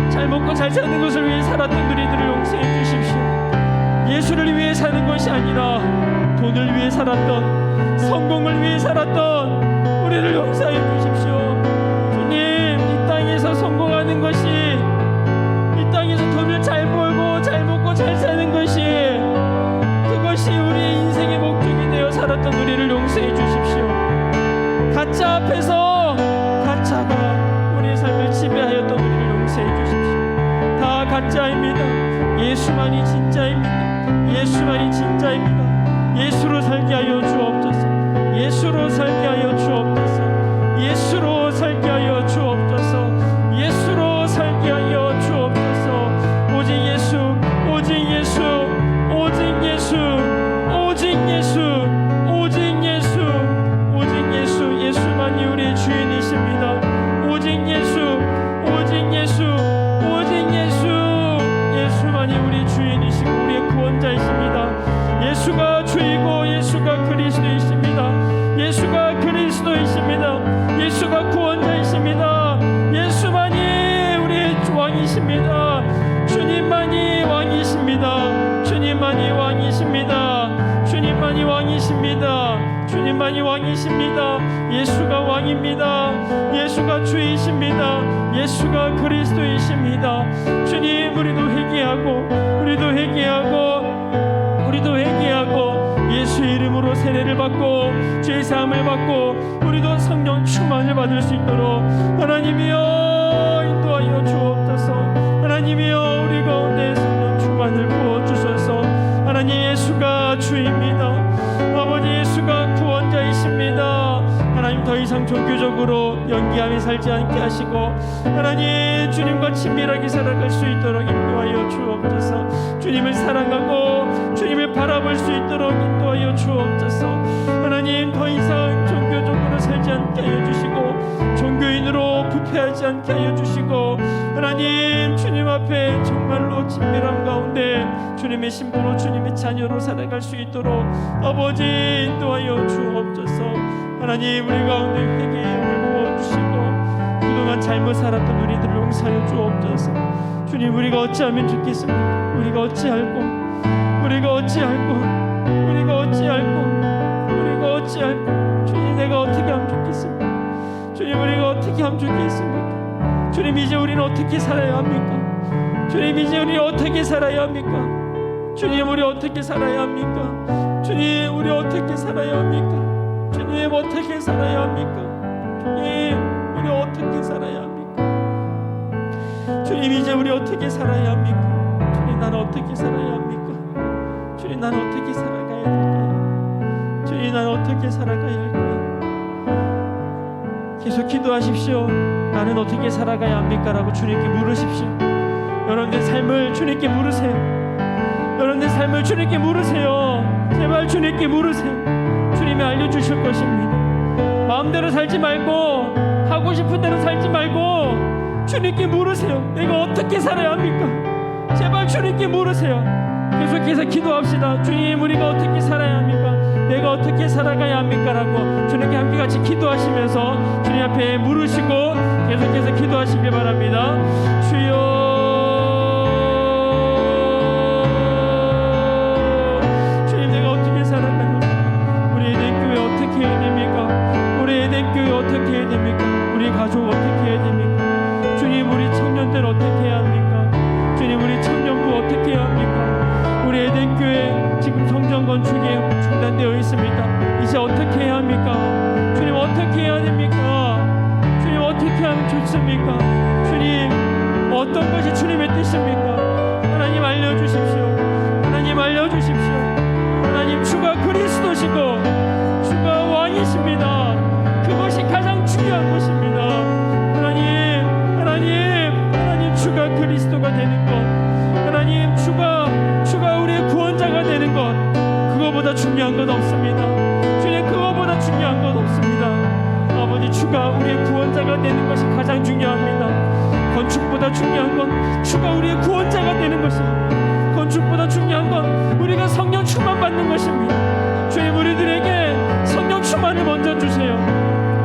잘 먹고 잘 사는 것을 위해 살았던 우리들을 용서해 주십시오. 예수를 위해 사는 것이 아니라 돈을 위해 살았던, 성공을 위해 살았던 우리를 용서해 주십시오. 주님, 이 땅에서 성공하는 것이, 이 땅에서 돈을 잘 벌고 잘 먹고 잘 사는 것이, 그것이 우리의 인생의 목적이 되어 살았던 우리를 용서해 주십시오. 가짜 앞에서 가짜가 우리의 삶을 지배하였던 우리를 용서해 주십시오. 다 가짜입니다. 예수만이 진짜입니다. 예수만이 진짜입니다. 예수로 살게 하여 주옵소서. 예수로 살게 하여 주옵소서. 예수로 살게 하여 주옵소서. 예수로 살게 하여 주옵소서. 오직 예수, 오직 예수, 오직 예수, 오직 예수, 오직 예수, 오직 예수. 예수만이 우리의 주인이십니다. 오직 예수, 오직 예수, 오직 예수. 예수만이 우리 주인이시고 우리의 구원자이십니다. 예수가 주이고 예수가 그리스도이십니다. 예수가 그리스도이십니다. 예수가 구원자이십니다. 예수만이 우리의 왕이십니다. 주님만이 왕이십니다. 주님만이 왕이십니다. 주님만이 왕이십니다. 주님만이 왕이십니다. 예수가 왕입니다. 예수가 주이십니다. 예수가 그리스도이십니다. 주님, 우리도 회개하고 우리도 회개하고 우리도 회개하고 예수의 이름으로 세례를 받고 죄 사함을 받고 우리도 성령 충만을 받을 수 있도록 하나님이여 인도하여 주옵소서. 하나님이여 우리 가운데 성령 충만을 부어주소서. 하나님, 예수가 주입니다. 아버지, 예수가 구원자이십니다. 하나님, 더 이상 종교적으로 연기하며 살지 않게 하시고 하나님, 주님과 친밀하게 살아갈 수 있도록 인도하여 주옵소서. 주님을 사랑하고 주님을 바라볼 수 있도록 인도하여 주옵소서. 하나님, 더 이상 종교적으로 살지 않게 하여 주시고 종교인으로 포기하지 않게 하여 주시고, 하나님 주님 앞에 정말로 친밀함 가운데 주님의 신부로 주님의 자녀로 살아갈 수 있도록 아버지 인도하여 주옵소서. 하나님 우리 가운데 회개의 영을 부어주시고 그동안 잘못 살았던 우리들을 용서하여 주옵소서. 주님 우리가 어찌하면 좋겠습니까? 우리가 어찌할꼬 주님 내가 어떻게 하면 좋겠습니까? 주님 우리가 어떻게 하면 좋겠습니까? 주님 이제 우리는 어떻게 살아야 합니까? 주님 이제 우리 어떻게 살아야 합니까? 주님 우리 어떻게 살아야 합니까? 주님 우리 어떻게 살아야 합니까? 주님 어떻게 살아야 합니까? 주님 우리 어떻게 살아야 합니까? 주님 이제 우리 어떻게 살아야 합니까? 주님 나는 어떻게 살아야 합니까? 주님 나는 어떻게 살아가야 할까요? 주님 나는 어떻게 살아가야 할까요? 계속 기도하십시오. 나는 어떻게 살아가야 합니까? 라고 주님께 물으십시오. 여러분의 삶을 주님께 물으세요. 여러분의 삶을 주님께 물으세요. 제발 주님께 물으세요. 주님이 알려주실 것입니다. 마음대로 살지 말고 하고 싶은 대로 살지 말고 주님께 물으세요. 내가 어떻게 살아야 합니까? 제발 주님께 물으세요. 계속해서 기도합시다. 주님 우리가 어떻게 살아야 합니까? 내가 어떻게 살아가야 합니까? 라고 주님께 함께 같이 기도하시면서 주님 앞에 물으시고 계속해서 기도하시길 바랍니다. 주여 주님 내가 어떻게 살아가야 합니까? 우리 에덴교회 어떻게 해야 됩니까? 우리 에덴교회 어떻게 해야 됩니까? 우리 가족 어떻게 해야 됩니까? 주님 우리 청년들 어떻게 해야 합니까? 주님 우리 청년부 어떻게 해야 합니까? 우리 에덴교회 지금 성전 건축이 중단되어 있습니다. 이제 어떻게 해야 합니까? 주님 어떻게 해야 됩니까? 주님 어떻게 하면 좋습니까? 주님 어떤 것이 주님의 뜻입니까? 하나님 알려주십시오. 하나님 알려주십시오. 하나님 주가 그리스도시고 주가 왕이십니다. 그것이 가장 중요한 것입니다. 하나님 주가 그리스도가 되는 것, 하나님 주가 우리의 구원자가 되는 것, 그거보다 중요한 것 없습니다. 주님 그거보다 중요한 것 없습니다. 아버지 주가 우리의 구원자가 되는 것이 가장 중요합니다. 건축보다 중요한 건 주가 우리의 구원자가 되는 것입니다. 건축보다 중요한 건 우리가 성령 충만 받는 것입니다. 주님 우리들에게 성령 충만을 먼저 주세요.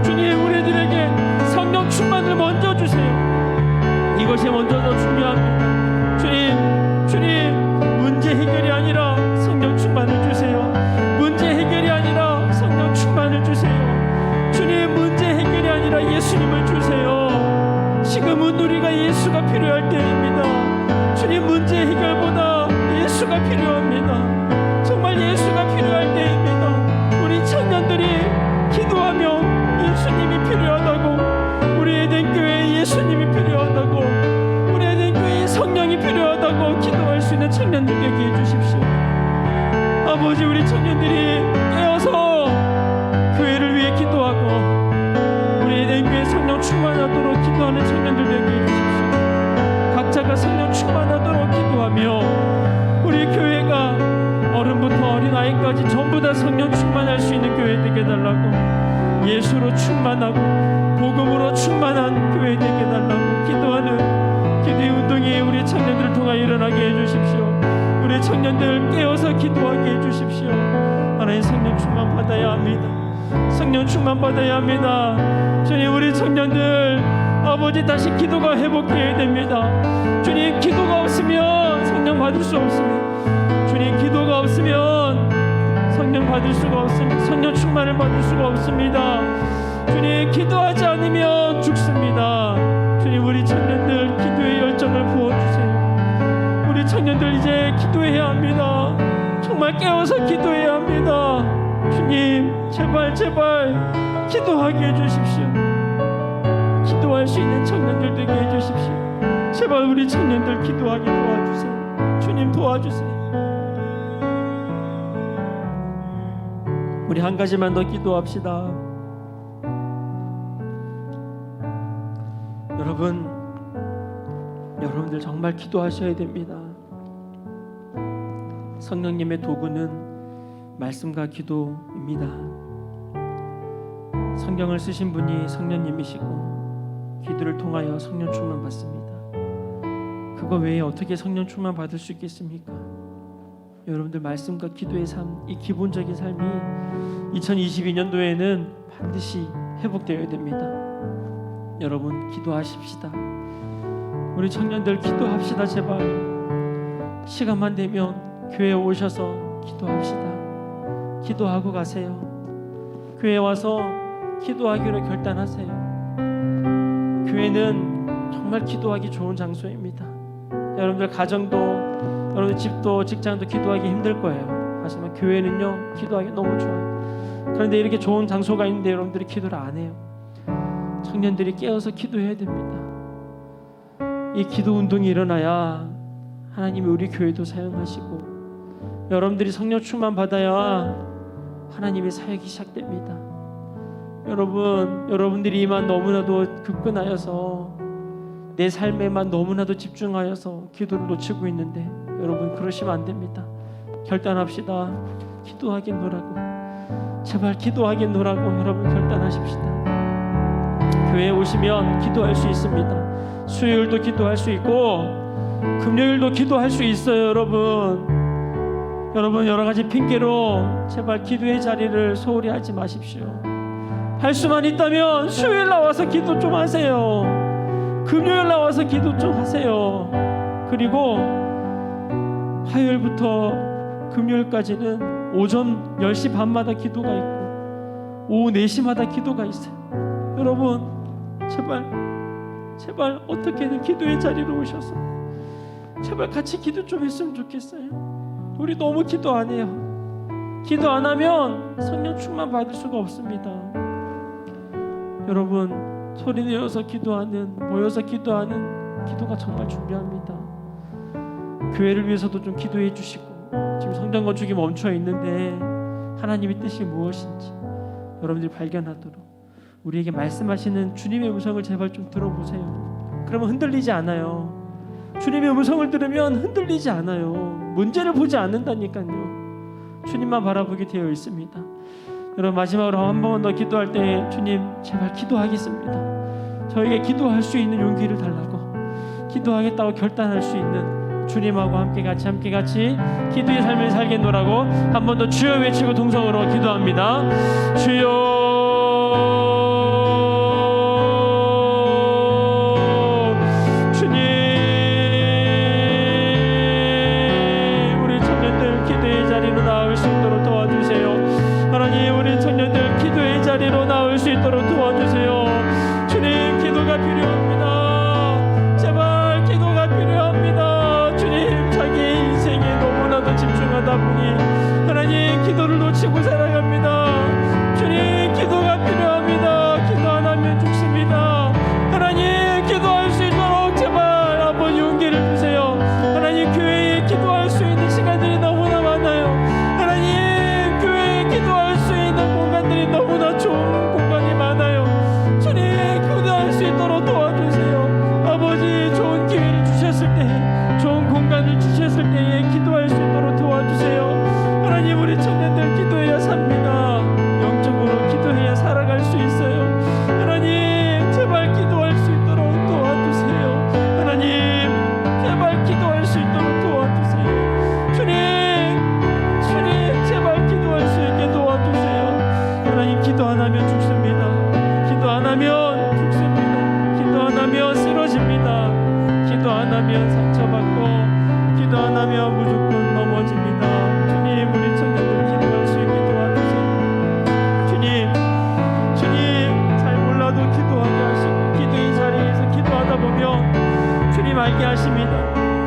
주님 우리들에게 성령 충만을 먼저 주세요. 이것이 먼저 더 중요합니다. 주님 문제 해결이 아니라 성령 충만을 주세요. 문제 해결이 아니라 성령 충만을 주세요. 주님 문제 해결이 아니라 예수님을 주세요. 지금은 우리가 예수가 필요할 때입니다. 주님 문제 해결보다 예수가 필요합니다. 정말 예수가 필요할 때입니다. 우리 청년들이 기도하며 예수님이 필요하다고, 우리 에덴교회에 예수님이 필요하다고, 우리 에덴교회에 성령이 필요하다고 기도할 수 있는 청년들 되게 해주십시오. 아버지 우리 청년들이 깨어서 교회를 위해 기도하고 우리 에덴교회 성령 충만하도록 기도하는 청년들 되게 해주십시오. 각자가 성령 충만하도록 기도하며 우리 교회가 어른부터 어린아이까지 전부 다 성령 충만할 수 있는 교회 되게 해달라고, 예수로 충만하고 복음으로 충만한 교회 되게 해달라고 기도하는 기도의 운동이 우리 청년들을 통하여 일어나게 해주십시오. 우리 청년들 깨어서 기도하게 해주십시오. 하나님 성령 충만 받아야 합니다. 성령 충만 받아야 합니다. 주님 우리 청년들 아버지 다시 기도가 회복해야 됩니다. 주님 기도가 없으면 성령 받을 수 없습니다. 주님 기도가 없으면 성령 받을 수가 없습니다. 성령 충만을 받을 수가 없습니다. 주님 기도하지 않으면 죽습니다. 주님 우리 청년들 기도의 열정을 부어주세요. 우리 청년들 이제 기도해야 합니다. 정말 깨워서 기도해야 합니다. 주님 제발 기도하게 해주십시오. 기도할 수 있는 청년들 되게 해주십시오. 제발 우리 청년들 기도하게 도와주세요. 주님 도와주세요. 우리 한 가지만 더 기도합시다. 여러분들 정말 기도하셔야 됩니다. 성령님의 도구는 말씀과 기도입니다. 성경을 쓰신 분이 성령님이시고 기도를 통하여 성령 충만 받습니다. 그거 외에 어떻게 성령 충만 받을 수 있겠습니까? 여러분들 말씀과 기도의 삶, 이 기본적인 삶이 2022년도에는 반드시 회복되어야 됩니다. 여러분 기도하십시다. 우리 청년들 기도합시다. 제발 시간만 되면 교회에 오셔서 기도합시다. 기도하고 가세요. 교회에 와서 기도하기로 결단하세요. 교회는 정말 기도하기 좋은 장소입니다. 여러분들 가정도, 여러분들 집도, 직장도 기도하기 힘들 거예요. 하지만 교회는요 기도하기 너무 좋아요. 그런데 이렇게 좋은 장소가 있는데 여러분들이 기도를 안 해요. 청년들이 깨어서 기도해야 됩니다. 이 기도 운동이 일어나야 하나님이 우리 교회도 사용하시고, 여러분들이 성령 충만 받아야 하나님의 사역이 시작됩니다. 여러분들이 이만 너무나도 급근하여서 내 삶에만 너무나도 집중하여서 기도를 놓치고 있는데, 여러분 그러시면 안 됩니다. 결단합시다. 기도하겠노라고, 제발 기도하겠노라고 여러분 결단하십시다. 교회에 오시면 기도할 수 있습니다. 수요일도 기도할 수 있고 금요일도 기도할 수 있어요. 여러분 여러 가지 핑계로 제발 기도의 자리를 소홀히 하지 마십시오. 할 수만 있다면 수요일 나와서 기도 좀 하세요. 금요일 나와서 기도 좀 하세요. 그리고 화요일부터 금요일까지는 오전 10시 반마다 기도가 있고 오후 4시마다 기도가 있어요. 여러분 제발 어떻게든 기도의 자리로 오셔서 제발 같이 기도 좀 했으면 좋겠어요. 우리 너무 기도 안 해요. 기도 안 하면 성령 충만 받을 수가 없습니다. 여러분 소리내어서 기도하는, 모여서 기도하는 기도가 정말 중요합니다. 교회를 위해서도 좀 기도해 주시고, 지금 성전 건축이 멈춰 있는데 하나님의 뜻이 무엇인지 여러분들이 발견하도록 우리에게 말씀하시는 주님의 음성을 제발 좀 들어보세요. 그러면 흔들리지 않아요. 주님의 음성을 들으면 흔들리지 않아요. 문제를 보지 않는다니까요. 주님만 바라보게 되어 있습니다. 여러분 마지막으로 한 번만 더 기도할 때 주님 제발 기도하겠습니다. 저에게 기도할 수 있는 용기를 달라고, 기도하겠다고 결단할 수 있는 주님하고 함께 같이 기도의 삶을 살겠노라고 한 번 더 주여 외치고 동성으로 기도합니다. 주여,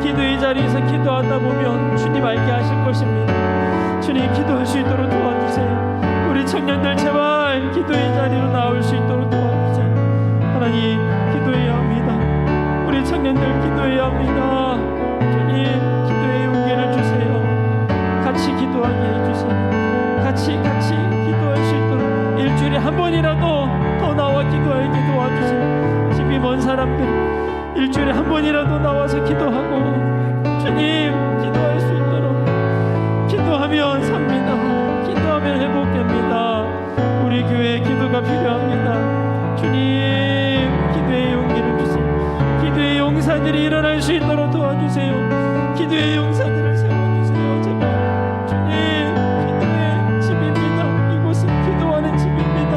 기도의 자리에서 기도하다 보면 주님 알게 하실 것입니다. 주님 기도할 수 있도록 도와주세요. 우리 청년들 제발 기도의 자리로 나올 수 있도록 도와주세요. 하나님 기도해야 합니다. 우리 청년들 기도해야 합니다. 주님 기도의 용기를 주세요. 같이 기도하게 해주세요. 같이 기도할 수 있도록 일주일에 한 번이라도 더 나와 기도하게 도와주세요. 집이 먼 사람들 일주일에 한 번이라도 나와서 기도하고 주님 기도할 수 있도록, 기도하면 삽니다. 기도하면 회복됩니다. 우리 교회에 기도가 필요합니다. 주님 기도의 용기 일어날 수 있도록 도와주세요. 기도의 용사들을 세워주세요. 제발 주님, 기도의 집입니다. 이곳은 기도하는 집입니다.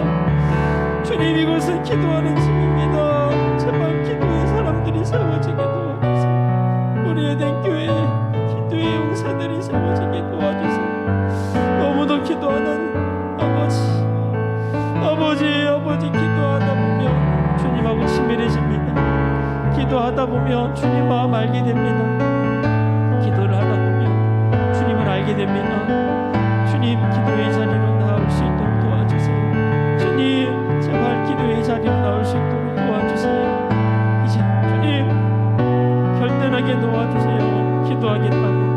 주님, 이곳은 기도하는 집입니다. 제발 기도의 사람들이 세워지게 도와주세요. 우리 에덴 교회 기도의 용사들이 세워지게 도와주세요. 너무도 기도하는 아버지 기도하다 보면 주님하고 친밀해집니다. 기도하다 보면 주님 마음 알게 됩니다. 기도를 하다 보면 주님을 알게 됩니다. 주님, 기도의 자리로 나올 수 있도록 도와주세요. 주님, 제발 기도의 자리로 나올 수 있도록 도와주세요. 이제 주님 결단하게 도와주세요. 기도하겠다고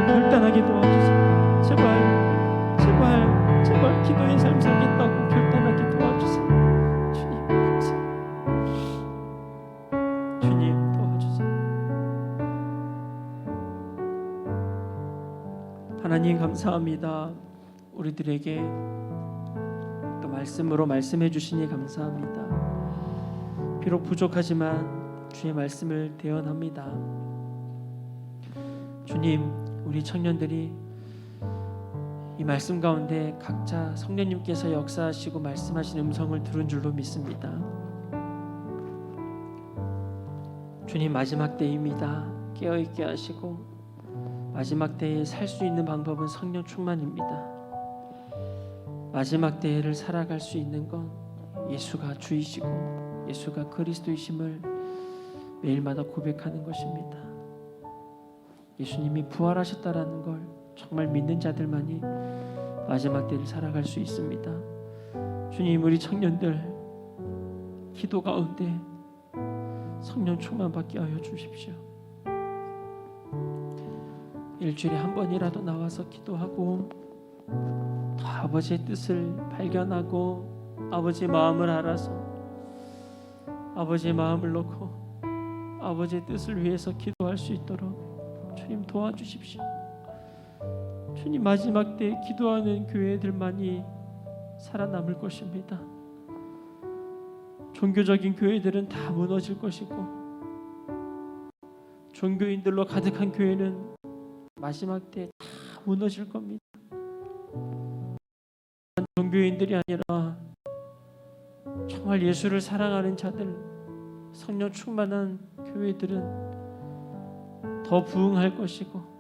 결단하게 도와주세요. 제발 기도의 삶 살겠다고 결단하게 도와주세요. 주님, 감사합니다. 주님, 도와주세요. 하나님, 감사합니다. 우리들에게 또 말씀으로 말씀해 주시니 감사합니다. 비록 부족하지만 주의 말씀을 대언합니다. 주님, 우리 청년들이 이 말씀 가운데 각자 성령님께서 역사하시고 말씀하신 음성을 들은 줄로 믿습니다. 주님, 마지막 때입니다. 깨어있게 하시고 마지막 때에 살 수 있는 방법은 성령 충만입니다. 마지막 때를 살아갈 수 있는 건 예수가 주이시고 예수가 그리스도이심을 매일마다 고백하는 것입니다. 예수님이 부활하셨다라는 걸 정말 믿는 자들만이 마지막 때를 살아갈 수 있습니다. 주님, 우리 청년들 기도 가운데 성령 충만 받게 하여 주십시오. 일주일에 한 번이라도 나와서 기도하고 더 아버지의 뜻을 발견하고 아버지의 마음을 알아서 아버지의 마음을 놓고 아버지의 뜻을 위해서 기도할 수 있도록 주님 도와주십시오. 주님, 마지막 때 기도하는 교회들만이 살아남을 것입니다. 종교적인 교회들은 다 무너질 것이고 종교인들로 가득한 교회는 마지막 때 다 무너질 겁니다. 종교인들이 아니라 정말 예수를 사랑하는 자들, 성령 충만한 교회들은 더 부흥할 것이고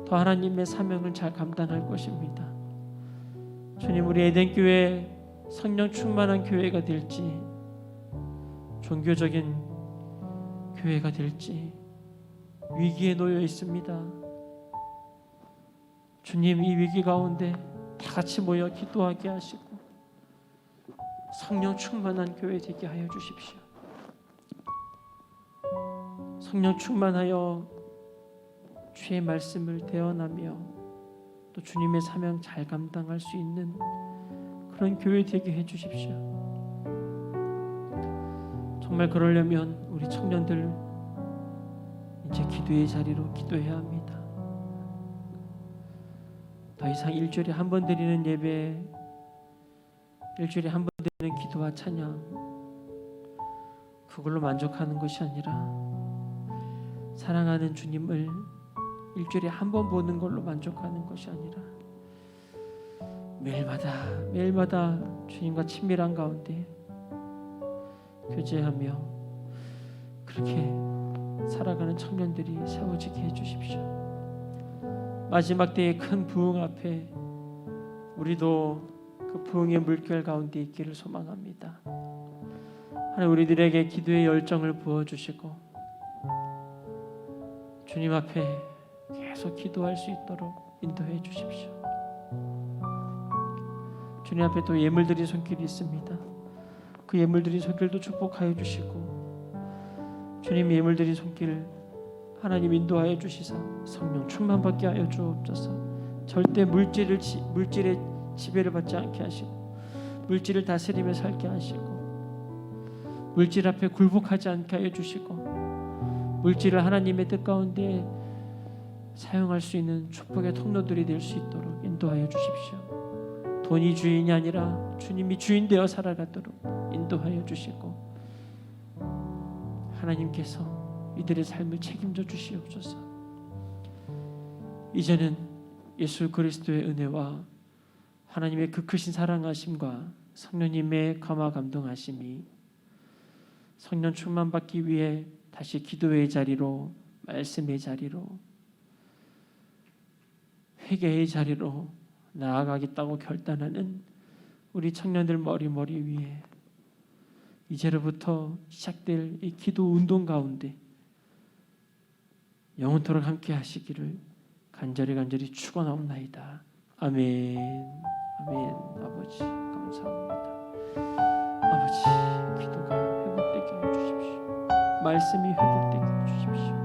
더 하나님의 사명을 잘 감당할 것입니다. 주님, 우리 에덴 교회 성령 충만한 교회가 될지 종교적인 교회가 될지 위기에 놓여 있습니다. 주님, 이 위기 가운데 다 같이 모여 기도하게 하시고 성령 충만한 교회 되게 하여 주십시오. 성령 충만하여 주의 말씀을 대언하며 또 주님의 사명 잘 감당할 수 있는 그런 교회 되게 해 주십시오. 정말 그러려면 우리 청년들 이제 기도의 자리로 기도해야 합니다. 더 이상 일주일에 한 번 드리는 예배, 일주일에 한 번 드리는 기도와 찬양, 그걸로 만족하는 것이 아니라 사랑하는 주님을 일주일에 한 번 보는 걸로 만족하는 것이 아니라 매일마다 주님과 친밀한 가운데 교제하며 그렇게 살아가는 청년들이 세워지게 해주십시오. 마지막 때의 큰 부흥 앞에 우리도 그 부흥의 물결 가운데 있기를 소망합니다. 하나님, 우리들에게 기도의 열정을 부어주시고 주님 앞에 계속 기도할 수 있도록 인도해 주십시오. 주님 앞에 또 예물드린 손길이 있습니다. 그 예물드린 손길도 축복하여 주시고 주님, 예물드린 손길 하나님 인도하여 주시사 성령 충만받게 하여 주옵소서. 절대 물질의 지배를 받지 않게 하시고 물질을 다스리며 살게 하시고 물질 앞에 굴복하지 않게 하여 주시고 물질을 하나님의 뜻 가운데 사용할 수 있는 축복의 통로들이 될 수 있도록 인도하여 주십시오. 돈이 주인이 아니라 주님이 주인 되어 살아가도록 인도하여 주시고 하나님께서 이들의 삶을 책임져 주시옵소서. 이제는 예수 그리스도의 은혜와 하나님의 그 크신 사랑하심과 성령님의 감화 감동하심이 성령 충만받기 위해 다시 기도의 자리로, 말씀의 자리로, 회개의 자리로 나아가겠다고 결단하는 우리 청년들 머리 위에 이제로부터 시작될 이 기도 운동 가운데 영원토록 함께 하시기를 간절히 축원하옵나이다. 아멘. 아멘. 아버지 감사합니다. 아버지 기도가 회복되게 해주십시오. 말씀이 회복되게 해주십시오.